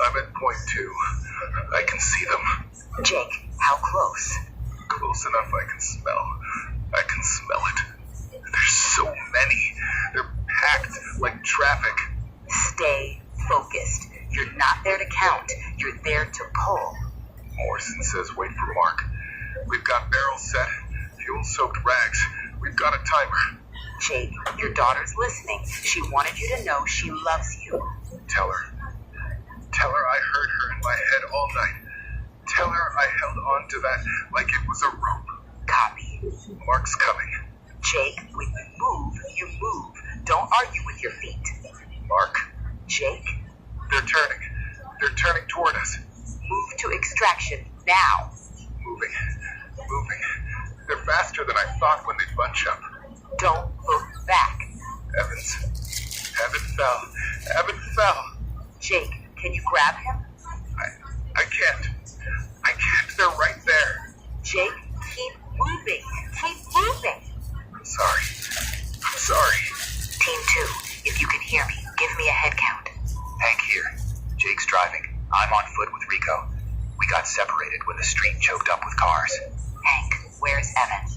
I'm at point 2. I can see them. Jake, how close? Close enough I can smell. I can smell it. There's so many. They're packed like traffic. Stay focused. You're not there to count. You're there to pull. Morrison says wait for Mark. We've got barrels set, fuel-soaked rags. We've got a timer. Jake, your daughter's listening. She wanted you to know she loves you. Tell her I heard her in my head all night. Tell her I held on to that like it was a rope. Copy. Mark's coming. Jake, when you move. Don't argue with your feet. Mark, Jake, they're turning. They're turning toward us. move to extraction now. Moving. They're faster than I thought when they bunch up. Don't look back. Evans. Evan fell. Jake, can you grab him? I can't. They're right there. Jake, keep moving. Keep moving. I'm sorry. Team 2, if you can hear me, give me a head count. Hank here. Jake's driving. I'm on foot with Rico. We got separated when the street choked up with cars. Hank, where's Evan?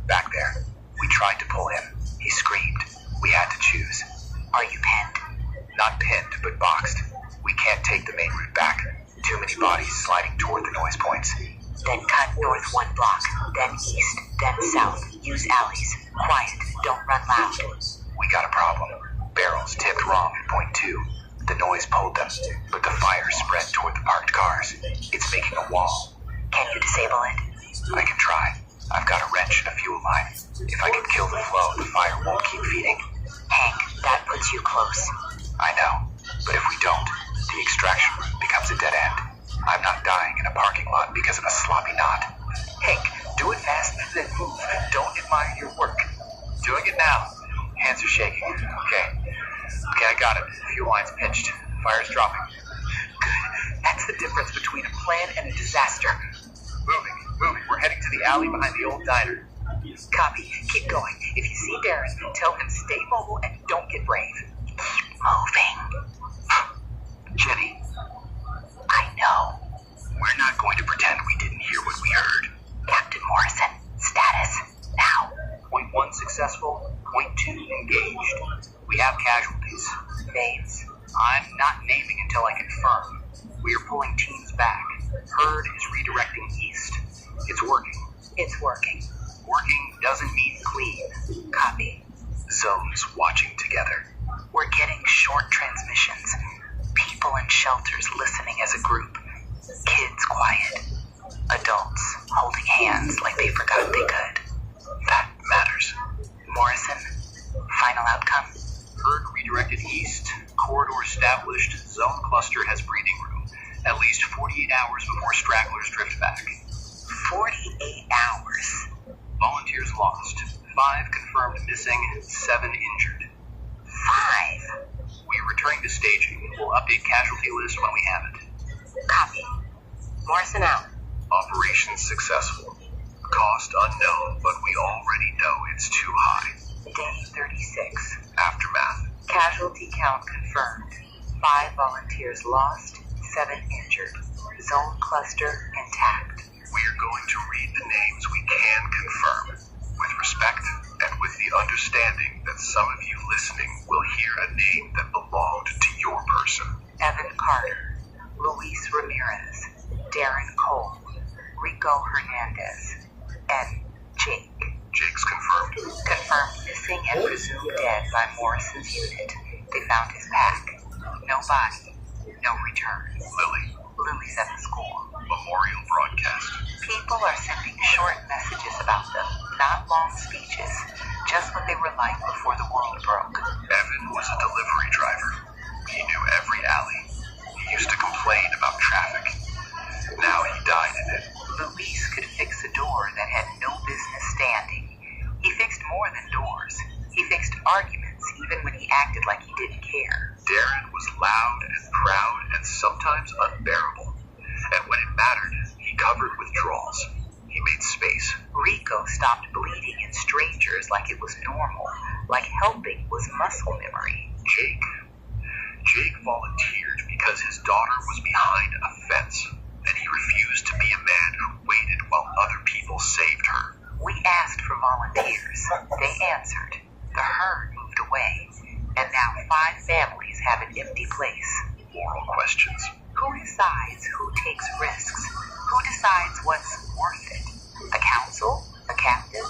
Back there. We tried to pull him. He screamed. We had to choose. Are you pinned? Not pinned, but boxed. We can't take the main route back. Too many bodies sliding toward the noise points. Then cut north 1 block, then east, then south. Use alleys. Quiet, don't run loud. We got a problem. Barrels tipped wrong at point 2. The noise pulled them, but the fire spread toward the parked cars. It's making a wall. Can you disable it? I can try. I've got a wrench and a fuel line. If I can kill the flow, the fire won't keep feeding. Hank, that puts you close. I know. But if we don't, the extraction route becomes a dead end. I'm not dying in a parking lot because of a sloppy knot. Hank, do it fast, then move. Don't admire your work. Doing it now. Hands are shaking. Okay, I got it. Fuel line's pinched. Fire's dropping. Good. That's the difference between a plan and a disaster. Moving. We're heading to the alley behind the old diner. Copy. Keep going. If you see Darren, tell him stay mobile and don't get brave. Keep moving. Jenny, I know. we're not going to pretend we didn't hear what we heard. Captain Morrison, status. Now. Point 1 successful, point 2 engaged. We have casualties. Names. I'm not naming until I confirm. We are pulling teams back. Herd is redirecting east. It's working. It's working. Working doesn't mean clean. Copy. Zones watching together. We're getting short transmissions. People in shelters listening as a group. Kids quiet. Adults holding hands like they forgot they could. That matters. Morrison, final outcome? Herd redirected east. Corridor established. Zone cluster has breathing room. At least 48 hours before stragglers drift back. 48 hours. Volunteers lost. 5 confirmed missing. 7 injured. 5. We are returning to staging. We'll update casualty list when we have it. Copy. Morrison out. Operation successful. Cost unknown, but we already know it's too high. Day 36. Aftermath. Casualty count confirmed. 5 volunteers lost, 7 injured. Zone cluster intact. We are going to read the names we can confirm, with respect and with the understanding that some of you listening will hear a name that belonged to your person. Evan Carter, Luis Ramirez, Darren Cole, Rico Hernandez, and Jake. Jake's confirmed. Confirmed missing and presumed dead by Morrison's unit. They found his pack. No body, no return. Lily. Lily's at the school. Memorial broadcast. People are sending short messages about them, not long speeches, just what they were like before the world broke. Evan was a delivery driver. He knew every alley. He used to complain about traffic. Now he died in it. Luis could fix a door that had no business standing. He fixed more than doors. He fixed arguments even when he acted like he didn't care. Darren was loud and proud and sometimes unbearable. And when it mattered, he covered withdrawals. He made space. Rico stopped bleeding in strangers like it was normal, like helping was muscle memory. Jake volunteered because his daughter was behind a fence, and he refused to be a man who waited while other people saved her. We asked for volunteers. They answered. The herd moved away, and now 5 families have an empty place. Moral questions. Who decides who takes risks? Who decides what's worth it? A council? A captain?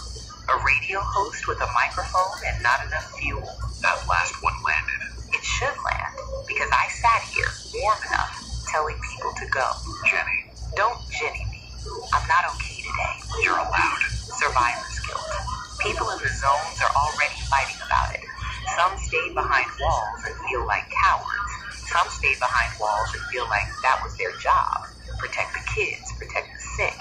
A radio host with a microphone and not enough fuel? That last one landed. It should land, because I sat here, warm enough, telling people to go. Jenny. Don't Jenny me. I'm not okay today. You're allowed. Survivor's guilt. People in the zones are already fighting about it. Some stay behind walls and feel like cowards. Some stay behind walls and feel like that was their job. Protect the kids, protect the sick.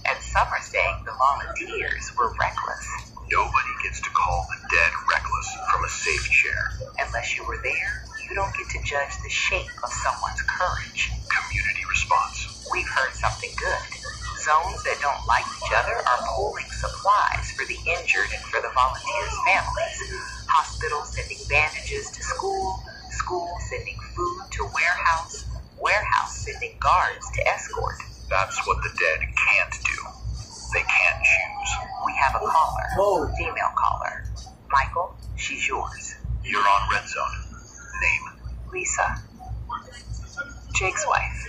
And some are saying the volunteers were reckless. Nobody gets to call the dead reckless from a safe chair. Unless you were there, you don't get to judge the shape of someone's courage. Community response. We've heard something good. Zones that don't like each other are pooling supplies for the injured and for the volunteers' families. Hospitals sending bandages to school, school sending food to warehouse, warehouse sending guards to escort. That's what the dead can't do. They can't choose. We have a caller, female caller. Michael, she's yours. You're on Red Zone. Name? Lisa. Jake's wife.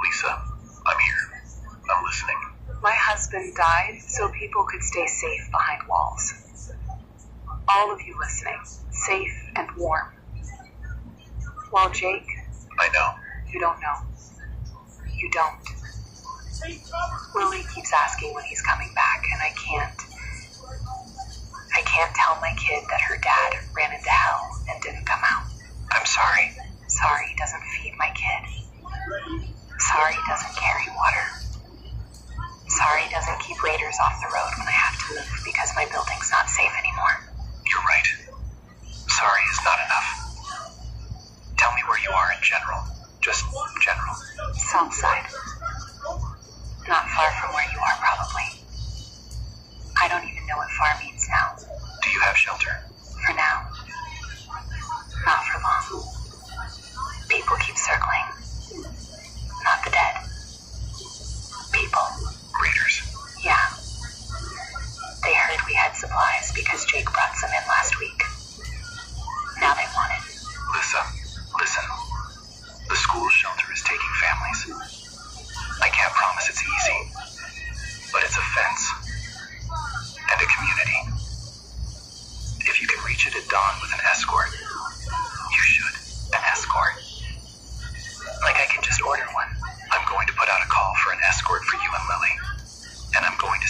Lisa, I'm here. I'm listening. My husband died so people could stay safe behind walls. All of you listening, safe and warm. While Jake, I know. you don't know. You don't. Lily keeps asking when he's coming back, and I can't tell my kid that her dad ran into hell and didn't come out. I'm sorry. Sorry he doesn't feed my kid. Sorry he doesn't carry water. Sorry he doesn't keep raiders off the road when I have to move because my building's not safe anymore. You're right. Sorry is not enough. Tell me where you are in general. Just general. South side. Not far from where you are, probably. I don't even know what far means now. Do you have shelter? For now. Not for long.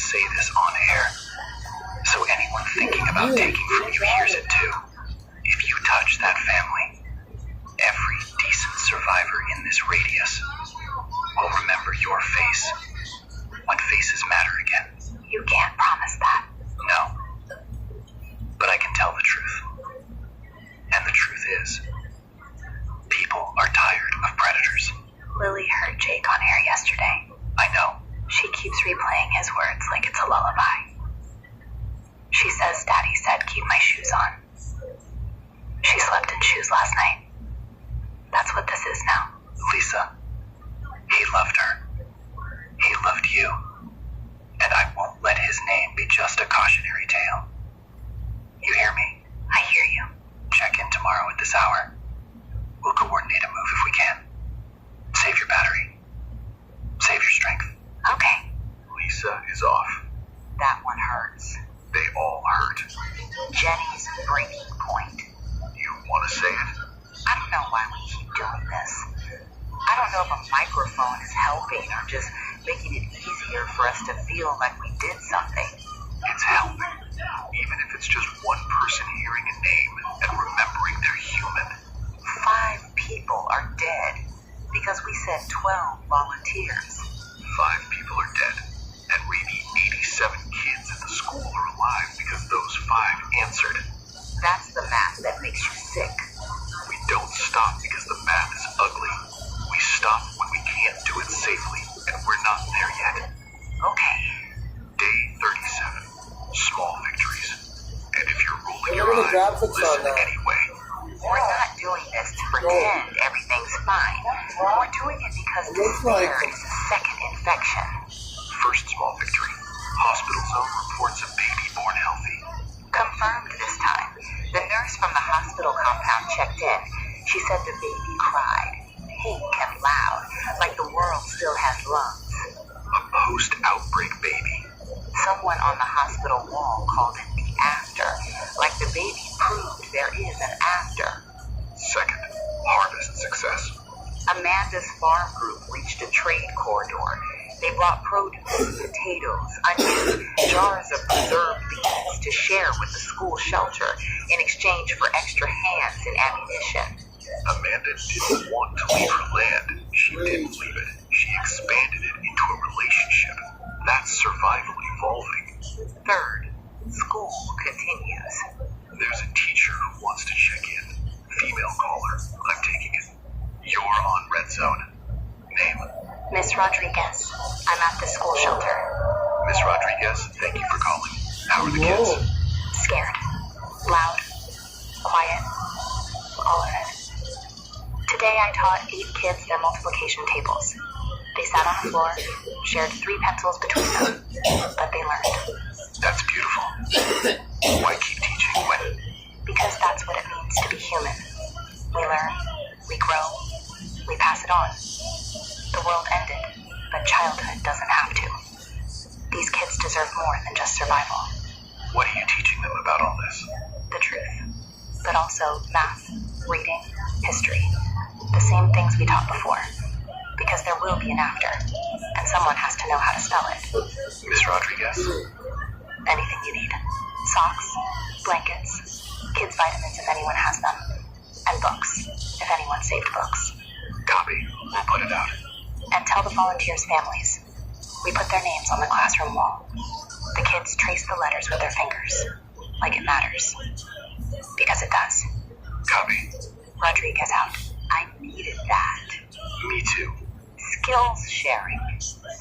say this on air, so anyone thinking about taking from you hears it too. If you touch that family, every decent survivor in this radius will remember your face when faces matter again. You can't promise that. No. But I can tell the truth. And the truth is, people are tired of predators. Lily heard Jake on air yesterday. I know. She keeps replaying his words like it's a lullaby. She says Daddy said keep my shoes on. She slept in shoes last night. That's what this is now. Lisa, he loved her. He loved you. And I won't let his name be just a cautionary tale. You hear me? I hear you. Check in tomorrow at this hour. We'll coordinate a move if we can. Save your battery. Save your strength. Okay. Lisa is off. That one hurts. They all hurt. Jenny's breaking point. You want to say it? I don't know why we keep doing this. I don't know if a microphone is helping or just making it easier for us to feel like we did something. It's helping. Even if it's just one person hearing a name and remembering they're human. 5 people are dead because we said 12 volunteers. 5 people are dead, and maybe 87 kids at the school are alive because those 5 answered. That's the math that makes you sick. We don't stop because the math is ugly. We stop when we can't do it safely, and we're not there yet. Okay. Day 37. Small victories. And if you're rolling Look your at the eyes, graphics on listen that. anyway. We're not doing this to pretend everything's fine. We're doing it because looks like- there is a second infection. First small victory. Hospital zone reports a baby born healthy. Confirmed this time. The nurse from the hospital compound checked in. She said the baby cried, pink and loud, like the world still has lungs. A post-outbreak baby. Someone on the hospital wall called it the after, like the baby proved there is an after. Second, harvest success. Amanda's farm group reached a trade corridor. They brought produce, potatoes, onions, jars of preserved beans to share with the school shelter in exchange for extra hands and ammunition. Amanda didn't want to leave her land. She didn't leave it. She expanded it into a relationship. That's survival evolving. Third, school continues. There's a teacher who wants to check in. Female caller. I'm taking it. You're on Red Zone. Name? Miss Rodriguez, I'm at the school shelter. Miss Rodriguez, thank you for calling. How are the kids? Whoa. Scared. Loud. Quiet. All of it. Today I taught 8 kids their multiplication tables. They sat on the floor, shared 3 pencils between them, but they learned. That's beautiful. Why keep teaching when? Because that's what it means to be human. We learn, we grow, we pass it on. The world ended, but childhood doesn't have to. These kids deserve more than just survival. What are you teaching them about all this? The truth. But also math, reading, history. The same things we taught before. Because there will be an after, and someone has to know how to spell it. Miss Rodriguez, Anything you need. Socks, blankets, kids' vitamins if anyone has them, and books if anyone saved books. copy. We'll put it out. And tell the volunteers' families. We put their names on the classroom wall. The kids trace the letters with their fingers, like it matters. Because it does. Copy. Rodriguez out. I needed that. Me too. Skills sharing.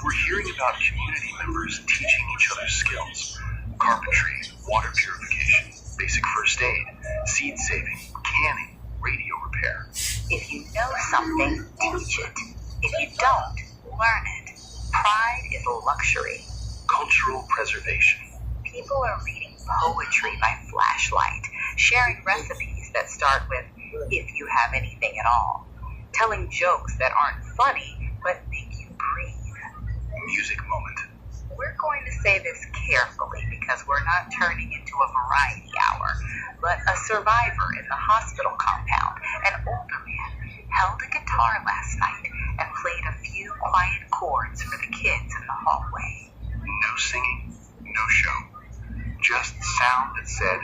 We're hearing about community members teaching each other skills. Carpentry, water purification, basic first aid, seed saving, canning, radio repair. If you know something, teach it. If you don't, learn it. Pride is a luxury. Cultural preservation. People are reading poetry by flashlight, sharing recipes that start with, if you have anything at all, telling jokes that aren't funny, but make you breathe. Music moment. We're going to say this carefully because we're not turning into a variety hour, but a survivor in the hospital compound, an older man, held a guitar last night and played a few quiet chords for the kids in the hallway. No singing. no show. Just sound that said,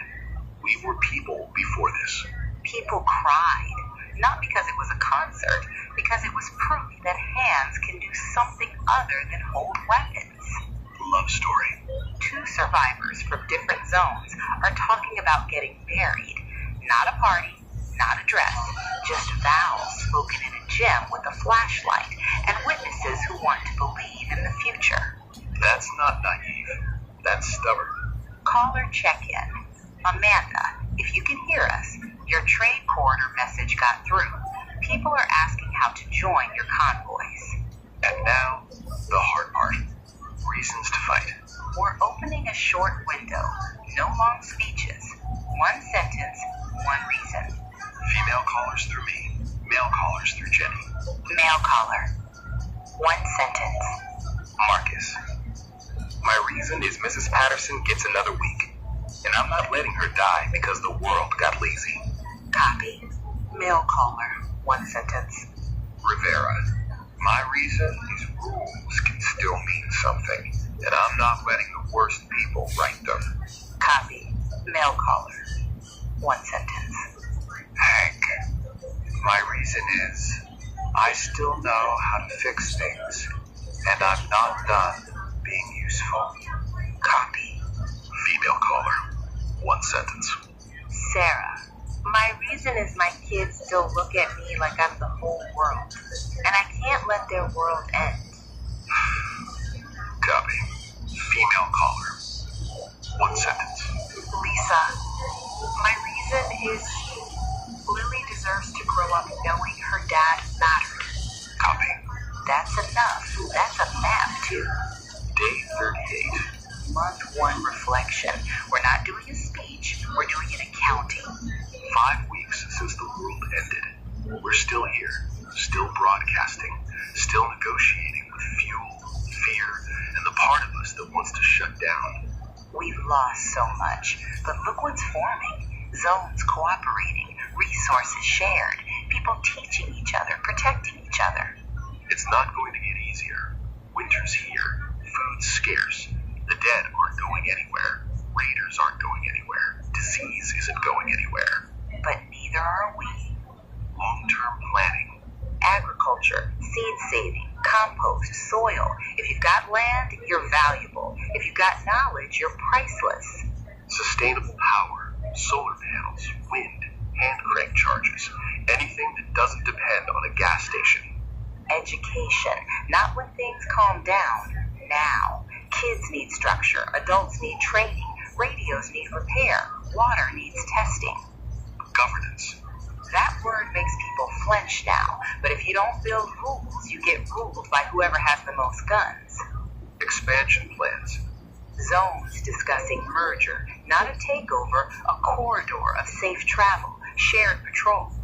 "We were people before this." People cried, not because it was a concert, because it was proof that hands can do something other than hold weapons. Love story. Two survivors from different zones are talking about getting married. Not a party, not a dress, just vows spoken in a gym with a flashlight and witnesses who want to believe in the future. That's not naive. That's stubborn. Caller check-in. Amanda, if you can hear us, your trade corridor message got through. People are asking how to join your convoys. And now, the hard part. Reasons to fight. We're opening a short window. No long speeches. One sentence, one reason. Female callers through me. Male callers through Jenny. Male caller. One sentence. Marcus. My reason is Mrs. Patterson gets another week. And I'm not letting her die because the world got lazy. Copy. Male caller. One sentence. Rivera. My reason is rules can still mean something. And I'm not letting the worst people write them. Copy. Male caller. One sentence. Hank. My reason is I still know how to fix things. And I'm not done being useful. Copy. Female caller. One sentence. Sarah. My reason is my kids still look at me like I'm the whole world. And I can't let their world end. Copy. Female caller. One sentence. Lisa. My reason is Lily deserves to grow up knowing her dad mattered. Copy. That's enough. That's a map, too. Day 38. Month 1 reflection. We're not doing a speech. We're doing an accounting. 5 weeks since the world ended. We're still here, still broadcasting, still negotiating with fuel, fear, and the part of us that wants to shut down. We've lost so much, but look what's forming. Zones cooperating, resources shared, people teaching each other, protecting each other. It's not going to get easier. Winter's here, food's scarce, the dead aren't going anywhere, raiders aren't going anywhere, disease isn't going anywhere. But neither are we. Long-term planning. Agriculture, seed saving, compost, soil. If you've got land, you're valuable. If you've got knowledge, you're priceless. Sustainable power, solar panels, wind, hand crank charges, anything that doesn't depend on a gas station. Education, not when things calm down. Now. Kids need structure, adults need training, radios need repair, water needs testing. Governance. That word makes people flinch now, but if you don't build rules, you get ruled by whoever has the most guns. Expansion plans. Zones discussing merger, not a takeover, a corridor of safe travel, shared patrols.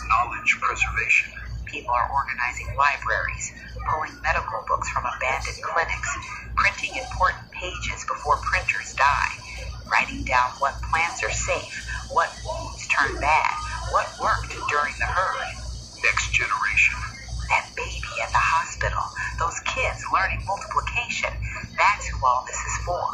Knowledge preservation. People are organizing libraries, pulling medical books from abandoned clinics, printing important pages before printers die, writing down what plants are safe, what wounds turn bad, what worked during the herd. Next generation. That baby at the hospital, those kids learning multiplication, that's who all this is for.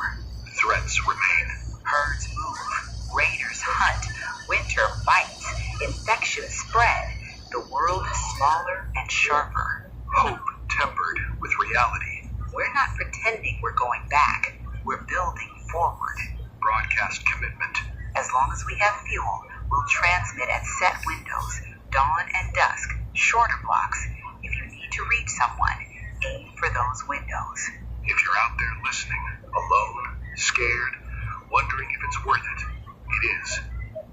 Threats remain. Herds move, raiders hunt, winter bites, infections spread. The world is smaller and sharper. Hope tempered with reality. We're not pretending we're going back. We're building forward. Broadcast commitment. As long as we have fuel, we'll transmit at set windows, dawn and dusk, shorter blocks. If you need to reach someone, aim for those windows. If you're out there listening, alone, scared, wondering if it's worth it, it is.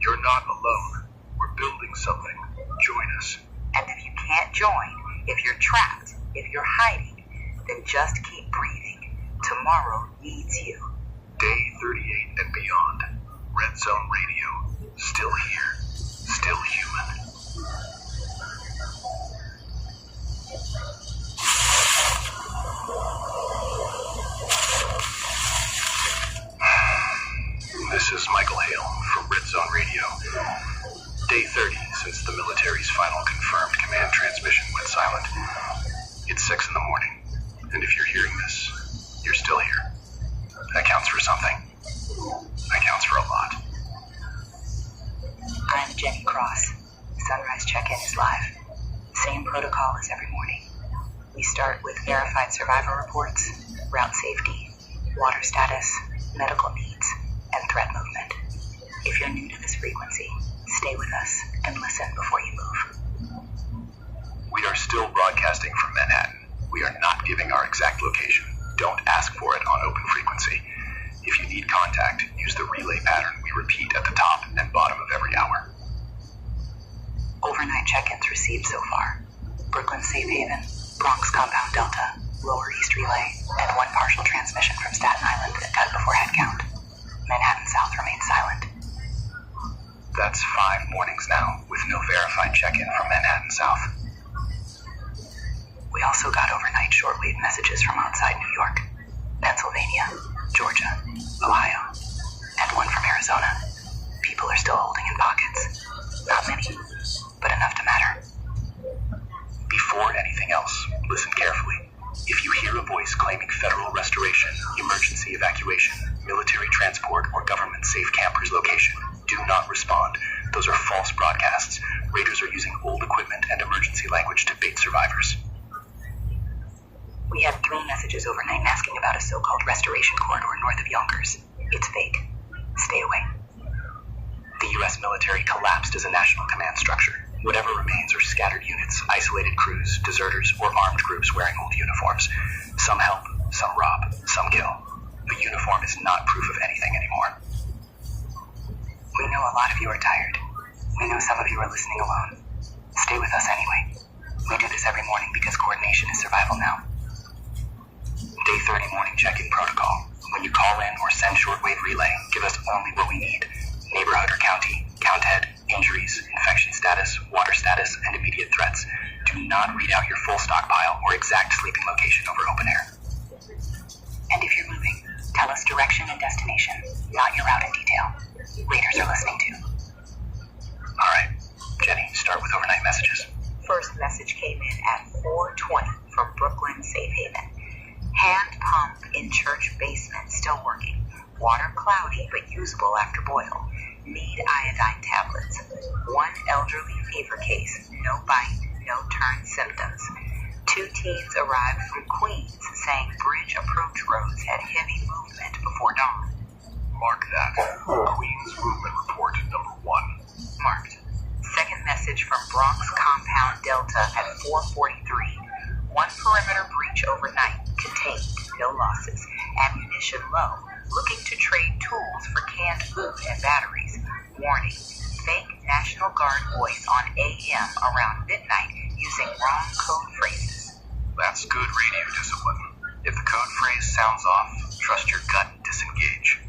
You're not alone. We're building something. Join us. And if you can't join, if you're trapped, if you're hiding, then just keep breathing. Tomorrow needs you. Day 38 and beyond. Red Zone Radio. Still here. Still human. This is Michael Hale from Red Zone Radio. Day 30 since the military's final confirmed command transmission went silent. It's 6 in the morning, and if you're hearing this, you're still here. That counts for is live. Same protocol as every morning. We start with verified survivor reports, route safety, water status, medical needs, and threat movement. If you're new to this frequency, stay with us and listen before you move. We are still broadcasting from Manhattan. We are not giving our exact location. Don't ask for it on open frequency. If you need contact, use the relay pattern we repeat at the top and bottom of every hour. Overnight check-ins received so far. Brooklyn Safe Haven, Bronx Compound Delta, Lower East Relay, and one partial transmission from Staten Island that cut before head count. Manhattan South remains silent. That's 5 mornings now, with no verified check-in from Manhattan South. We also got overnight shortwave messages from outside New York, Pennsylvania, Georgia, Ohio, and one from Arizona. People are still holding in pockets. Not many, but enough to matter. Before anything else, listen carefully. If you hear a voice claiming federal restoration, emergency evacuation, military transport, or government safe campers location, do not respond. Those are false broadcasts. Raiders are using old equipment and emergency language to bait survivors. We had 3 messages overnight asking about a so-called restoration corridor north of Yonkers. It's fake. Stay away. The U.S. military collapsed as a national command structure. Whatever remains are scattered units, isolated crews, deserters, or armed groups wearing old uniforms. Some help, some rob, some kill. A uniform is not proof of anything anymore. We know a lot of you are tired. We know some of you are listening alone. Stay with us anyway. We do this every morning because coordination is survival now. Day 30 morning check-in protocol. When you call in or send shortwave relay, give us only what we need. Neighborhood or county, count head, injuries, infection status, water status, and immediate threats. Do not read out your full stockpile or exact sleeping location over open air. And if you're moving, tell us direction and destination, not your route in detail. Raiders are listening too. All right, Jenny, start with overnight messages. First message came in at 4:20 from Brooklyn Safe Haven. Hand pump in church basement still working. Water cloudy but usable after boil. Need iodine tablets. 1 elderly fever case. No bite, no turn symptoms. 2 teens arrived from Queens saying bridge approach roads had heavy movement before dawn. Mark that. Queens movement report number 1. Marked. Second message from Bronx Compound Delta at 4:43. 1 perimeter breach overnight. Contained. No losses. Ammunition low. Looking to trade tools for canned food and batteries. Warning. Fake National Guard voice on AM around midnight using wrong code phrases. That's good radio discipline. If the code phrase sounds off, trust your gut and disengage.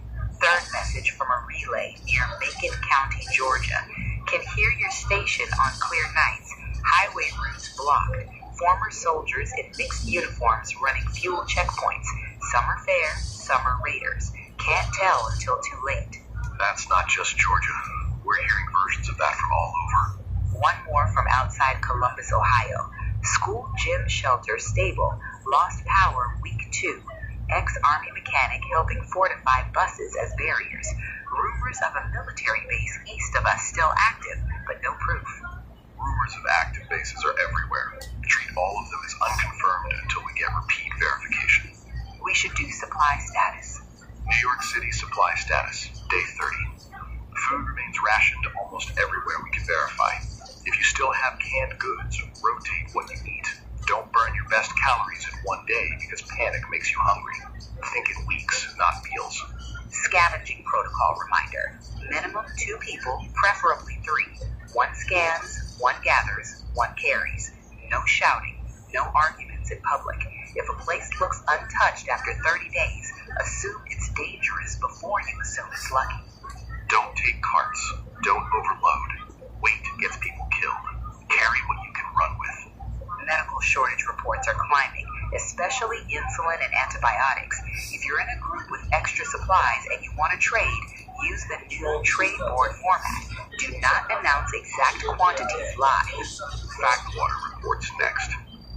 Third message from a relay near Macon County, Georgia. Can hear your station on clear nights. Highway routes blocked. Former soldiers in mixed uniforms running fuel checkpoints. Some are fair, some are raiders. Can't tell until too late. That's not just Georgia. We're hearing versions of that from all over. One more from outside Columbus, Ohio. School gym shelter stable. Lost power week 2. Ex-Army mechanic helping fortify buses as barriers. Rumors of a military base east of us still active, but no proof. Rumors of active bases are everywhere. Treat all of them as unconfirmed until we get repeat verification. We should do supply status. New York City supply status, day 30. Food remains rationed almost everywhere we can verify. If you still have canned goods, rotate what you eat. Don't burn your best calories in one day because panic makes you hungry. Think in weeks, not meals. Scavenging protocol reminder. Minimum 2 people, preferably 3. 1 scans, 1 gathers, 1 carries. No shouting, no arguments in public. If a place looks untouched after 30 days, assume it's dangerous before you assume it's lucky. Don't take carts. Don't overload. Weight gets people killed. Carry what you can run with. Medical shortage reports are climbing, especially insulin and antibiotics. If you're in a group with extra supplies and you want to trade, use the new trade board format. Do not announce exact quantities live. Fact-Water reports next.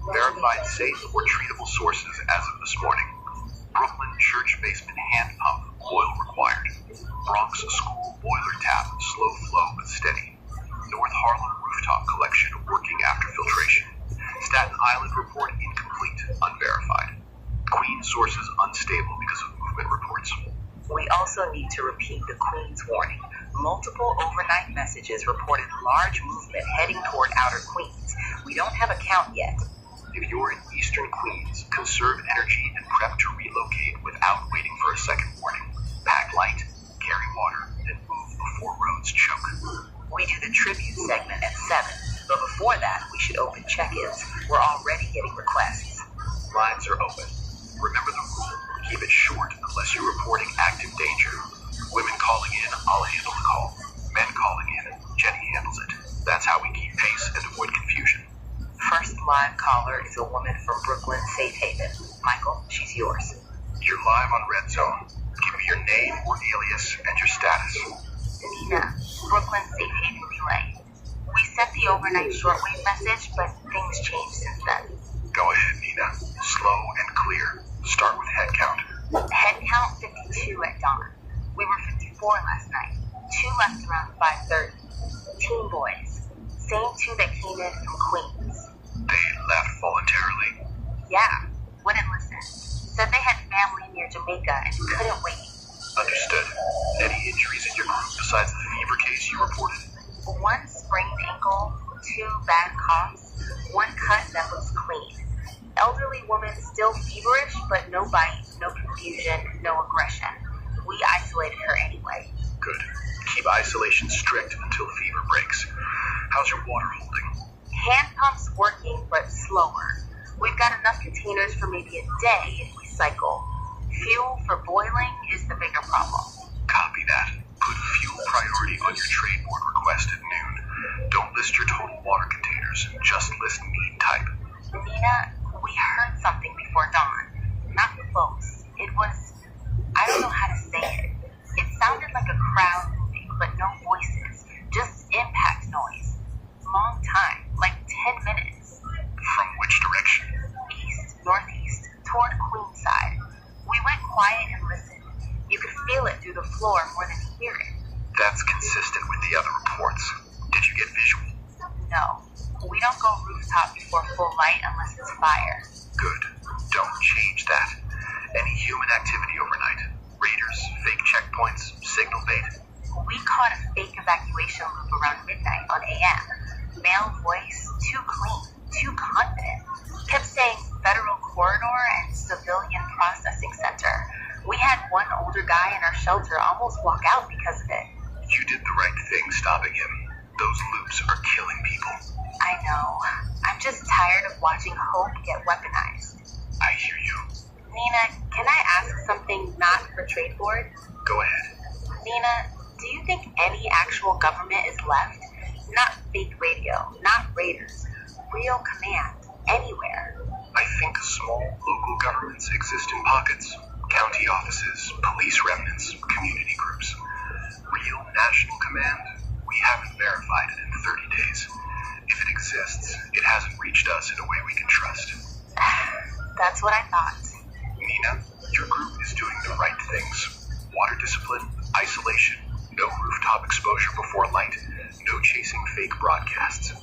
Verified safe or treatable sources as of this morning. Brooklyn church basement hand pump, oil required. Bronx school boiler tap, slow flow but steady. North Harlem roof rooftop collection working after filtration. Staten Island report incomplete, unverified. Queens sources unstable because of movement reports. We also need to repeat the Queen's warning. Multiple overnight messages reported large movement heading toward Outer Queens. We don't have a count yet. If you're in Eastern Queens, conserve energy and prep to relocate without waiting for a second warning. Pack light, carry water, and move before roads choke. We do the tribute segment at 7, but before that, we should open check-ins. We're already getting requests. Lines are open. Remember the rule. Keep it short unless you're reporting active danger. Women calling in, I'll handle the call. Men calling in, Jenny handles it. That's how we keep pace and avoid confusion. First live caller is a woman from Brooklyn Safe Haven. Michael, she's yours. You're live on Red Zone. Give me your name or alias and your status. Nina, Brooklyn Safe Haven Relay. We sent the overnight shortwave message, but things changed since then. Go ahead, Nina. Slow and clear. Start with head count. Head count 52 at dawn. We were 54 last night. 2 left around 5:30. Teen boys. Same 2 that came in from Queens. They left voluntarily. Yeah, wouldn't listen. Said they had family near Jamaica and couldn't wait. Understood. Any injuries in your group besides the fever case you reported? 1 sprained ankle, 2 bad coughs, 1 cut that looks clean. Elderly woman still feverish, but no bite, no confusion, no aggression. We isolated her anyway. Good. Keep isolation strict until fever breaks. How's your water holding? Hand pumps working, but slower. We've got enough containers for maybe a day if we cycle. Fuel for boiling is the bigger problem. Copy that. Put fuel priority on your trade board request at noon. Don't list your total water containers, just list need type. Nina, we heard something before dawn. Not close. It was... I don't know how to say it. It sounded like a crowd moving, but no voices. Just impact noise. Long time, like 10 minutes. From which direction? East, northeast, toward Queenside. We went quiet and listened. You could feel it through the floor more than hear it. That's consistent with the other reports. Did you get visual? No. We don't go rooftop before full light unless it's fire. Good. Don't change that. Any human activity overnight? Raiders, fake checkpoints, signal bait? We caught a fake evacuation loop around midnight on AM. Male voice, too clean, too confident. Kept saying federal corridor and civilian processing center. We had one older guy in our shelter almost walk out because of it. You did the right thing stopping him. Those loops are killing people. I know. I'm just tired of watching hope get weaponized. I hear you. Nina, can I ask something not for trade board? Go ahead. Nina, do you think any actual government is left? Not fake radio, not raiders. Real command, anywhere. I think small local governments exist in pockets. County offices, police remnants, community groups. Real national command? We haven't verified it in 30 days. If it exists, it hasn't reached us in a way we can trust. That's what I thought. Nina, your group is doing the right things. Water discipline, isolation, no rooftop exposure before light, no chasing fake broadcasts.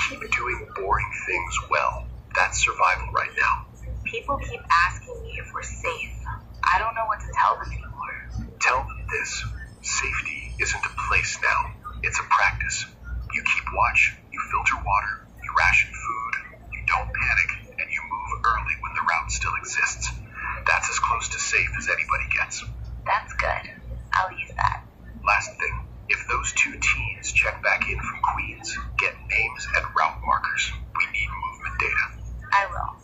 Keep doing boring things well. That's survival right now. People keep asking me if we're safe. I don't know what to tell them anymore. Tell them this. Safety isn't a place now. It's a practice. You keep watch, you filter water, you ration food, you don't panic, and you move early when the route still exists. That's as close to safe as anybody gets. That's good. I'll use that. Last thing, if those 2 teens check back in from Queens, get names and route markers. We need movement data. I will.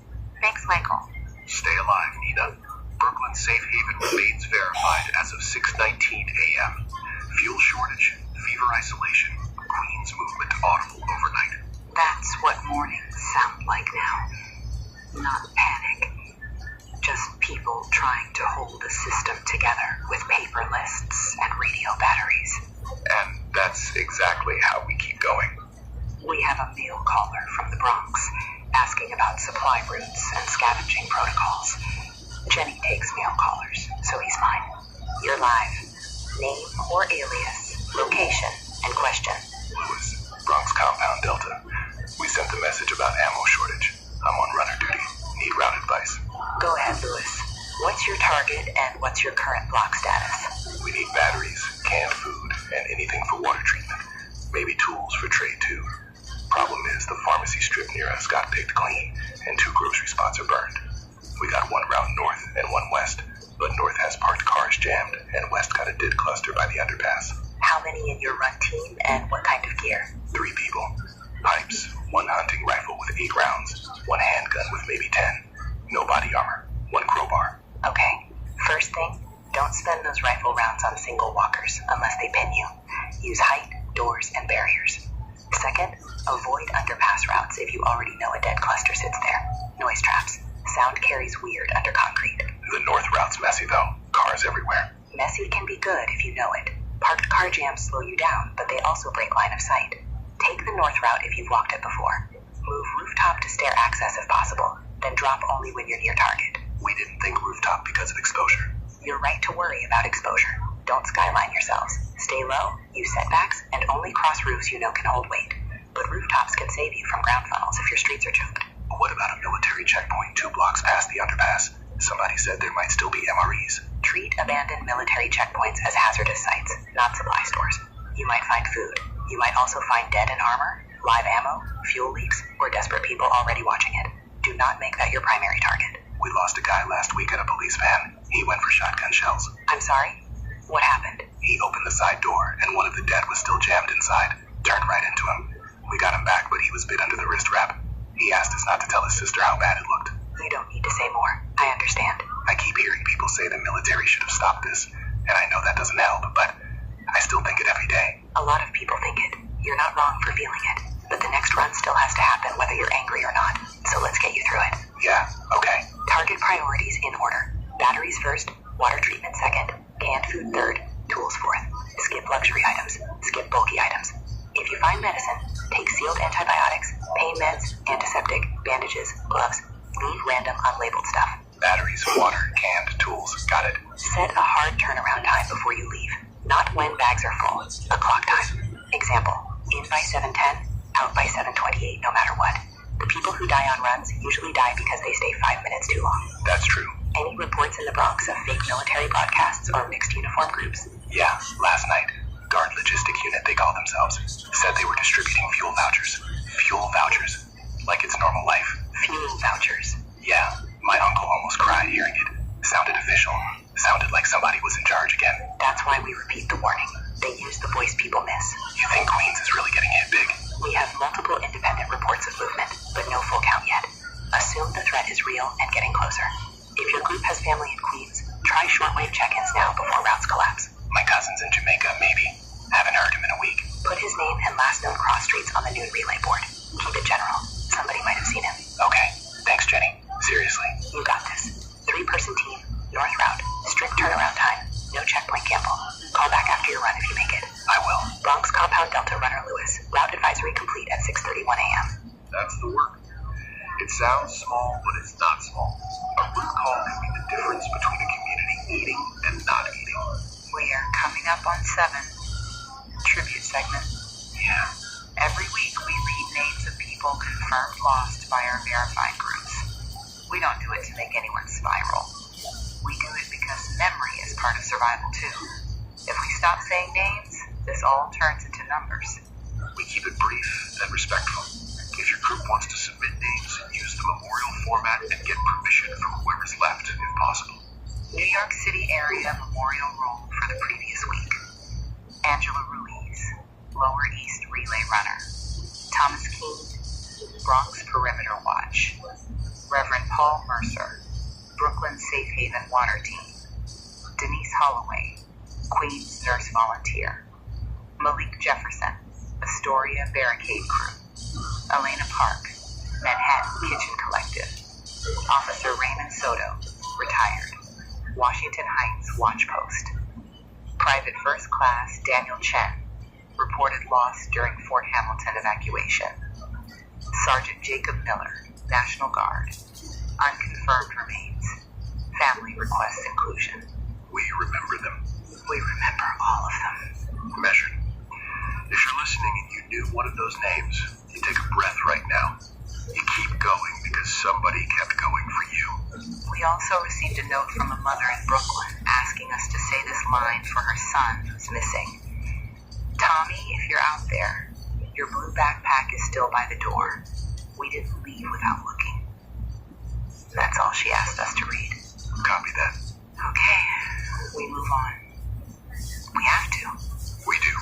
Thanks, Michael. Stay alive, Nina. Brooklyn Safe Haven remains verified as of 6:19 a.m. Fuel shortage, fever isolation, Queens movement audible overnight. That's what mornings sound like now. Not panic. Just people trying to hold the system together with paper lists and radio batteries. And that's exactly how we keep going. We have a mail caller from the Bronx asking about supply routes and scavenging protocols. Jenny takes mail callers, so he's mine. You're live. Name or alias, location, and question. Who is Bronx Compound Delta. We sent the message about ammo shortage. I'm on runner duty. Need route advice. Go ahead, Lewis. What's your target and what's your current block status? We need batteries, canned food, and anything for water treatment. Maybe tools for trade too. Problem is, the pharmacy strip near us got picked clean, and 2 grocery spots are burned. We got one route north and one west, but north has parked cars jammed, and west got a dead cluster by the underpass. How many in your run team and what kind of gear? 3 people. Pipes, 1 hunting rifle with 8 rounds, 1 handgun with maybe 10. No body armor, 1 crowbar. Okay. First thing, don't spend those rifle rounds on single walkers unless they pin you. Use height, doors, and barriers. Second, avoid underpass routes if you already know a dead cluster sits there. Noise traps. Sound carries weird under concrete. The north route's messy though. Cars everywhere. Messy can be good if you know it. Parked car jams slow you down, but they also break line of sight. Take the north route if you've walked it before. Move rooftop to stair access if possible, then drop only when you're near target. We didn't think rooftop because of exposure. You're right to worry about exposure. Don't skyline yourselves. Stay low, use setbacks, and only cross roofs you know can hold weight. But rooftops can save you from ground funnels if your streets are choked. What about a military checkpoint 2 blocks past the underpass? Somebody said there might still be MREs. Treat abandoned military checkpoints as hazardous sites, not supply stores. You might find food. You might also find dead and armor, live ammo, fuel leaks, or desperate people already watching it. Do not make that your primary target. We lost a guy last week at a police van. He went for shotgun shells. I'm sorry? What happened? He opened the side door, and one of the dead was still jammed inside. Turned right into him. We got him back, but he was bit under the wrist wrap. He asked us not to tell his sister how bad it looked. You don't need to say more. I understand. I keep hearing people say the military should have stopped this, and I know that doesn't help, but I still think it every day. A lot of people think it. You're not wrong for feeling it. But the next run still has to happen whether you're angry or not. So let's get you through it. Yeah, okay. Target priorities in order. Batteries first, water treatment second, canned food third, tools fourth. Skip luxury items. Skip bulky items. If you find medicine, take sealed antibiotics, pain meds, antiseptic, bandages, gloves. Leave random unlabeled stuff. Batteries, water, canned, tools. Got it. Set a hard turnaround time before you leave. Not when bags are full. A clock time. Example, in by 7:10, out by 7:28 no matter what. The people who die on runs usually die because they stay 5 minutes too long. That's true. Any reports in the Bronx of fake military broadcasts or mixed uniform groups? Yeah, last night. Guard Logistic Unit, they call themselves. Said they were distributing fuel vouchers. Fuel vouchers. Like it's normal life. Fuel vouchers. Yeah, my uncle almost cried hearing it. Sounded official. Sounded like somebody was in charge again. That's why we repeat the warning. They use the voice people miss. You think Queens is really getting hit big? We have multiple independent reports of movement, but no full count yet. Assume the threat is real and getting closer. If your group has family in Queens, try shortwave check-ins now before routes collapse. My cousin's in Jamaica, maybe. Haven't heard him in a week. Put his name and last known cross streets on the noon relay board. Keep it general. Somebody might have seen him. Okay. Thanks, Jenny. Seriously. You got this. 3-person team, north route, strict turnaround time, no checkpoint gamble. Call back after your run if you make it. I will. Bronx Compound Delta Runner Lewis. Route advisory complete at 6:31 a.m. That's the work. It sounds small, but it's not small. A root call can be the difference between a community eating and not eating. We are coming up on 7. Tribute segment. Yeah. Every week we read names of people confirmed lost by our verified groups. We don't do it to make anyone spiral. We do it because memory is part of survival too. If we stop saying names, this all turns into numbers. We keep it brief and respectful. If your group wants to submit names, use the memorial format and get permission from whoever's left, if possible. New York City area memorial roll for the previous week. Angela Ruiz, Lower East Relay Runner. Thomas Keene, Bronx Perimeter Watch. Reverend Paul Mercer, Brooklyn Safe Haven Water Team. Denise Holloway, Queens Nurse Volunteer. Malik Jefferson, Astoria Barricade Crew. Elena Park, Manhattan Kitchen Collective. Officer Raymond Soto, retired. Washington Heights Watch Post. Private First Class Daniel Chen, reported lost during Fort Hamilton evacuation. Sergeant Jacob Miller, National Guard. Unconfirmed remains. Family requests inclusion. We remember them. We remember all of them. Measured. If you're listening and you knew one of those names, you take a breath right now. You keep going because somebody kept going for you. We also received a note from a mother in Brooklyn asking us to say this line for her son who's missing. Tommy, if you're out there, your blue backpack is still by the door. We didn't leave without looking. That's all she asked us to read. Copy that. Okay, we move on. We have to. We do.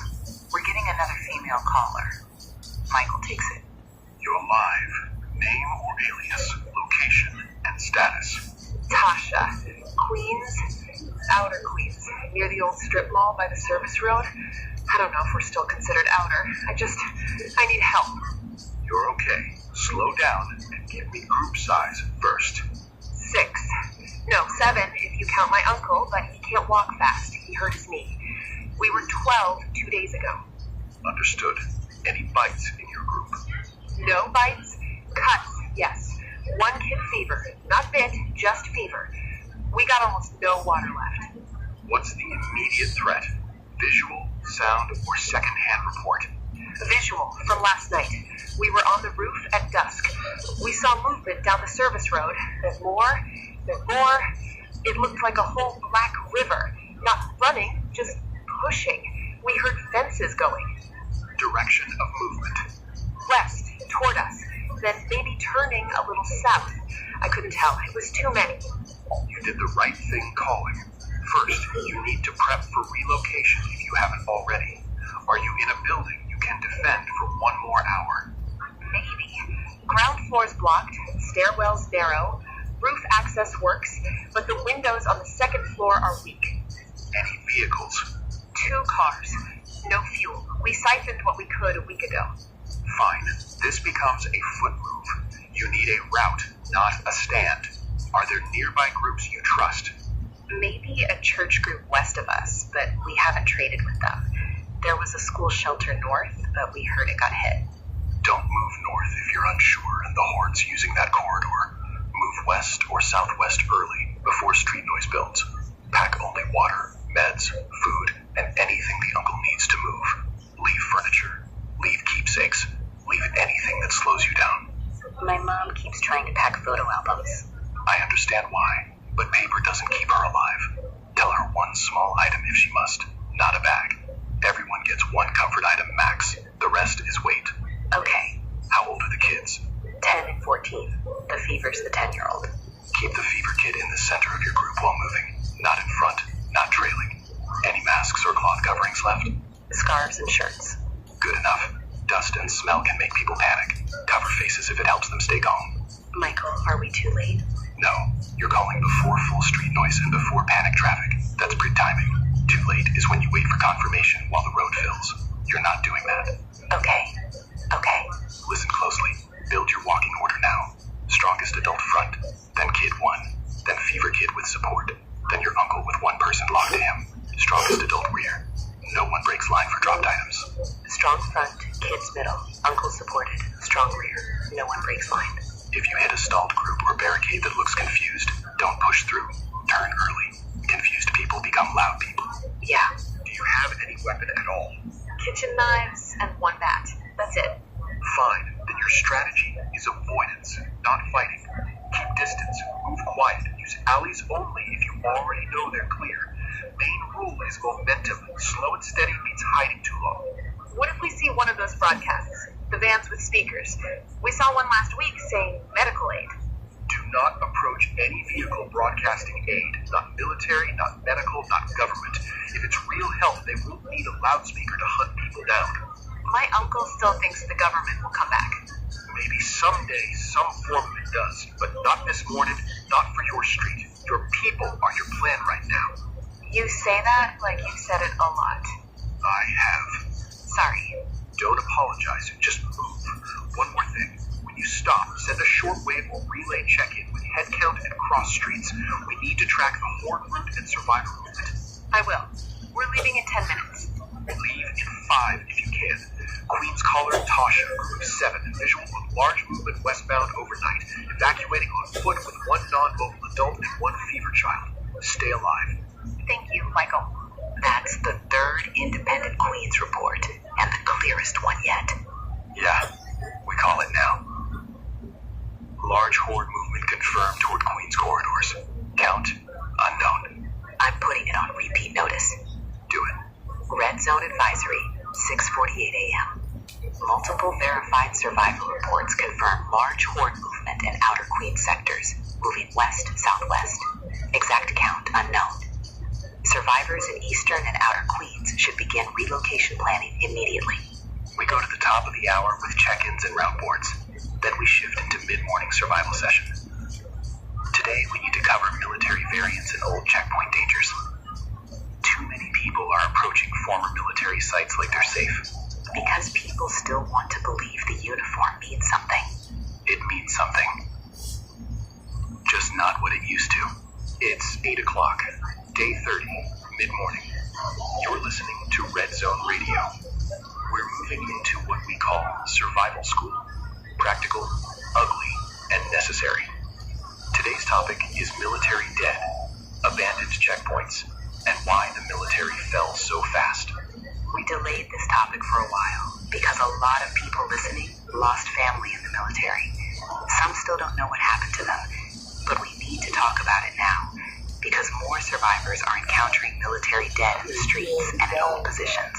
We're getting another female caller. Michael takes it. You're alive. Name or alias, location, and status. Tasha, Queens, Outer Queens, near the old strip mall by the service road. I don't know if we're still considered outer. I need help. You're okay. Slow down and give me group size first. 6. No, 7 if you count my uncle, but he can't walk fast. He hurt his knee. We were 12 2 days ago. Understood. Any bites in your group? No bites, cuts, yes. 1 kid fever. Not bit, just fever. We got almost no water left. What's the immediate threat? Visual, sound, or secondhand report? Visual from last night. We were on the roof at dusk. We saw movement down the service road. Then more. It looked like a whole black river. Not running, just pushing. We heard fences going. Direction of movement. West, toward us. Then maybe turning a little south. I couldn't tell. It was too many. You did the right thing calling. First, you need to prep for relocation if you haven't already. Are you in a building you can defend for 1 more hour? Maybe. Ground floor's blocked. Stairwell's narrow. Roof access works, but the windows on the second floor are weak. Any vehicles? 2 cars. No fuel. We siphoned what we could a week ago. Fine. This becomes a foot move. You need a route, not a stand. Are there nearby groups you trust? Maybe a church group west of us, but we haven't traded with them. There was a school shelter north, but we heard it got hit. Don't move north if you're unsure and the horde's using that corridor. Move west or southwest early, before street noise builds. Pack only water, meds, food, and anything the uncle needs to move. Leave furniture. Leave keepsakes. Leave anything that slows you down. My mom keeps trying to pack photo albums. I understand why, but paper doesn't keep her alive. Tell her 1 small item if she must, not a bag. Everyone gets 1 comfort item max. The rest is weight. Okay. How old are the kids? 10 and 14. The fever's the 10-year-old. Keep the fever kid in the center of your group while moving. Not in front, not trailing. Any masks or cloth coverings left? Scarves and shirts. Good enough. Dust and smell can make people panic. Cover faces if it helps them stay calm. Michael, are we too late? No, you're calling before full street noise and before panic traffic. That's grid timing. Too late is when you wait for confirmation while the road fills. You're not doing that. Okay. Listen closely. Build your walking order now. Strongest adult front, then kid 1, then fever kid with support, then your uncle with 1 person locked to him. Strongest adult rear. No one breaks line for dropped items. Strong front, kids middle, uncle supported, strong rear. No one breaks line. If you hit a stalled group or barricade that looks confused, don't push through. Turn early. Confused people become loud people. Yeah. Do you have any weapon at all? Kitchen knives and 1 bat. That's it. Fine. Then your strategy is avoidance, not fighting. Keep distance. Move quiet. Use alleys only if you already know they're clear. Main rule is momentum. Slow and steady means hiding too long. What if we see one of those broadcasts? The vans with speakers. We saw one last week saying medical aid. Do not approach any vehicle broadcasting aid. Not military, not medical, not government. If it's real help, they won't need a loudspeaker to hunt people down. My uncle still thinks the government will come back. Maybe someday some form of it does, but not this morning, not for your street. Your people are your plan right now. You say that like you've said it a lot. I have. Sorry. Don't apologize, just move. One more thing. When you stop, send a shortwave or relay check-in with head count and cross streets. We need to track the horde route and survivor movement. I will. We're leaving in 10 minutes. Leave in 5 if you can. Queen's caller Tasha, group 7, visual of large movement westbound overnight, evacuating on foot with 1 non-mobile adult and 1 fever child. Stay alive. Thank you, Michael. That's the 3rd independent Queens report, and the clearest one yet. Yeah, we call it now. Large horde movement confirmed toward Queen's corridors. Count, unknown. I'm putting it on repeat notice. Do it. Red Zone Advisory, 6:48 a.m. Multiple verified survival reports confirm large horde movement in outer Queen sectors, moving west-southwest. Exact count unknown. Survivors in eastern and outer Queens should begin relocation planning immediately. We go to the top of the hour with check-ins and route boards. Then we shift into mid-morning survival session. Today we need to cover military variants and old checkpoint dangers. Too many people are approaching former military sites like they're safe. Because people still want to believe the uniform means something. It means something. Just not what it used to. It's 8 o'clock, day 30, mid-morning. You're listening to Red Zone Radio. We're moving into what we call survival school. Practical, ugly, and necessary. Today's topic is military dead, abandoned checkpoints, and why the military fell so fast. We delayed this topic for a while because a lot of people listening lost family in the military. Some still don't know what happened to them, but we need to talk about it now because more survivors are encountering military dead in the streets and in old positions.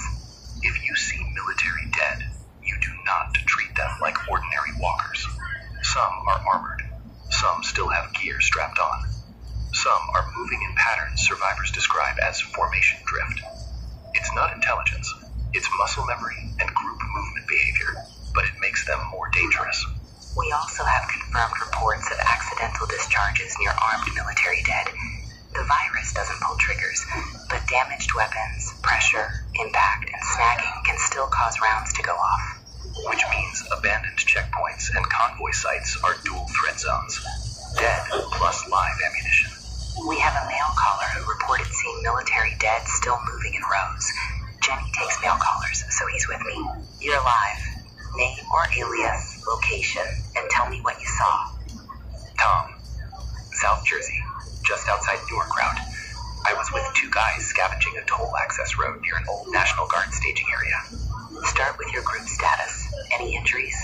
If you see military dead, you do not treat them like ordinary walkers. Some are armored. Some still have gear strapped on. Some are moving in patterns survivors describe as formation drift. It's not intelligence. It's muscle memory and group movement behavior, but it makes them more dangerous. We also have confirmed reports of accidental discharges near armed military dead. The virus doesn't pull triggers, but damaged weapons, pressure, impact, and snagging can still cause rounds to go off. Which means abandoned checkpoints and convoy sites are dual threat zones. Dead plus live ammunition. We have a mail caller who reported seeing military dead still moving in rows. Jenny takes mail callers, so he's with me. You're live. Name or alias, location, and tell me what you saw. Tom, South Jersey, just outside Newark Route. I was with two guys scavenging a toll access road near an old National Guard staging area. Start with your group status. Any injuries?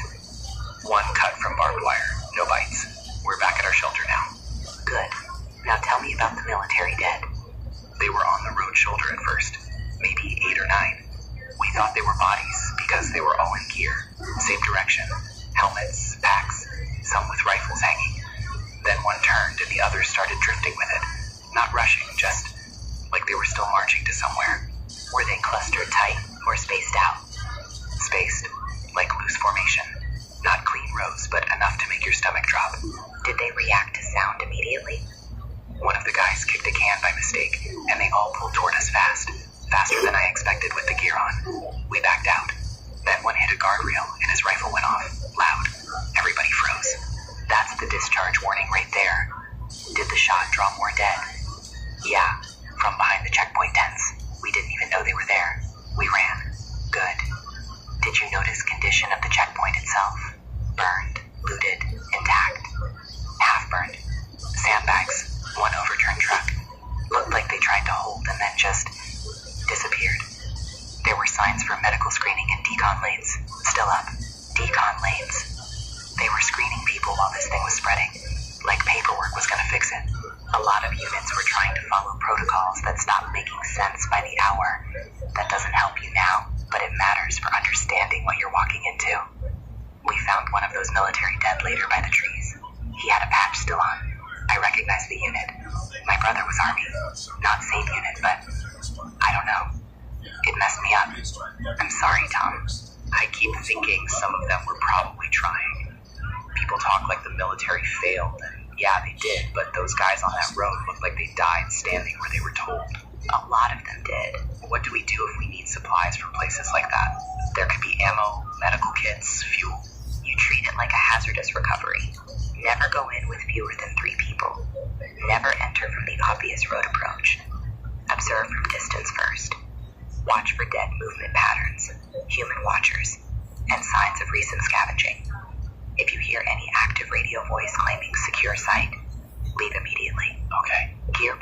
One cut from barbed wire, no bites. We're back at our shelter now. Good. Now tell me about the military dead. They were on the road shoulder at first, maybe 8 or 9. We thought they were bodies because they were all in gear, same direction, helmets, packs, some with rifles hanging. Then one turned and the others started drifting with it. Not rushing, just like they were still marching to somewhere. Were they clustered tight or spaced out? Spaced, like loose formation. Not clean rows, but enough to make your stomach drop. Did they react to sound immediately? One of the guys kicked a can by mistake, and they all pulled toward us fast. Faster than I expected with the gear on. We backed out. Then one hit a guardrail, and his rifle went off. Loud. Everybody froze. That's the discharge warning right there. Did the shot draw more dead? Yeah, from behind the checkpoint tents. We didn't even know they were there. We ran. Good. Did you notice condition of the checkpoint itself? Burned, looted, intact? Half burned. Sandbags. One overturned truck. Looked like they tried to hold and then just disappeared. There were signs for medical screening and decon lanes. Still up. Decon lanes. They were screening people while this thing was spreading. Like paperwork was gonna fix it. A lot of units were trying to follow protocols that stopped making sense by the hour. That doesn't help you now, but it matters for understanding what you're walking into. We found one of those military dead later by the trees. He had a patch still on. I recognized the unit. My brother was Army. Not same unit, but I don't know. It messed me up. I'm sorry, Tom. I keep thinking some of them were probably trying. People talk like the military failed, and yeah, they did, but those guys on that road looked like they died standing where they were told. A lot of them did. What do we do if we need supplies from places like that? There could be ammo, medical kits, fuel. You treat it like a hazardous recovery. Never go in with fewer than 3 people. Never enter from the obvious road approach. Observe from distance first. Watch for dead movement patterns, human watchers, and signs of recent scavenging. If you hear any active radio voice claiming secure site, leave immediately. Okay. Gear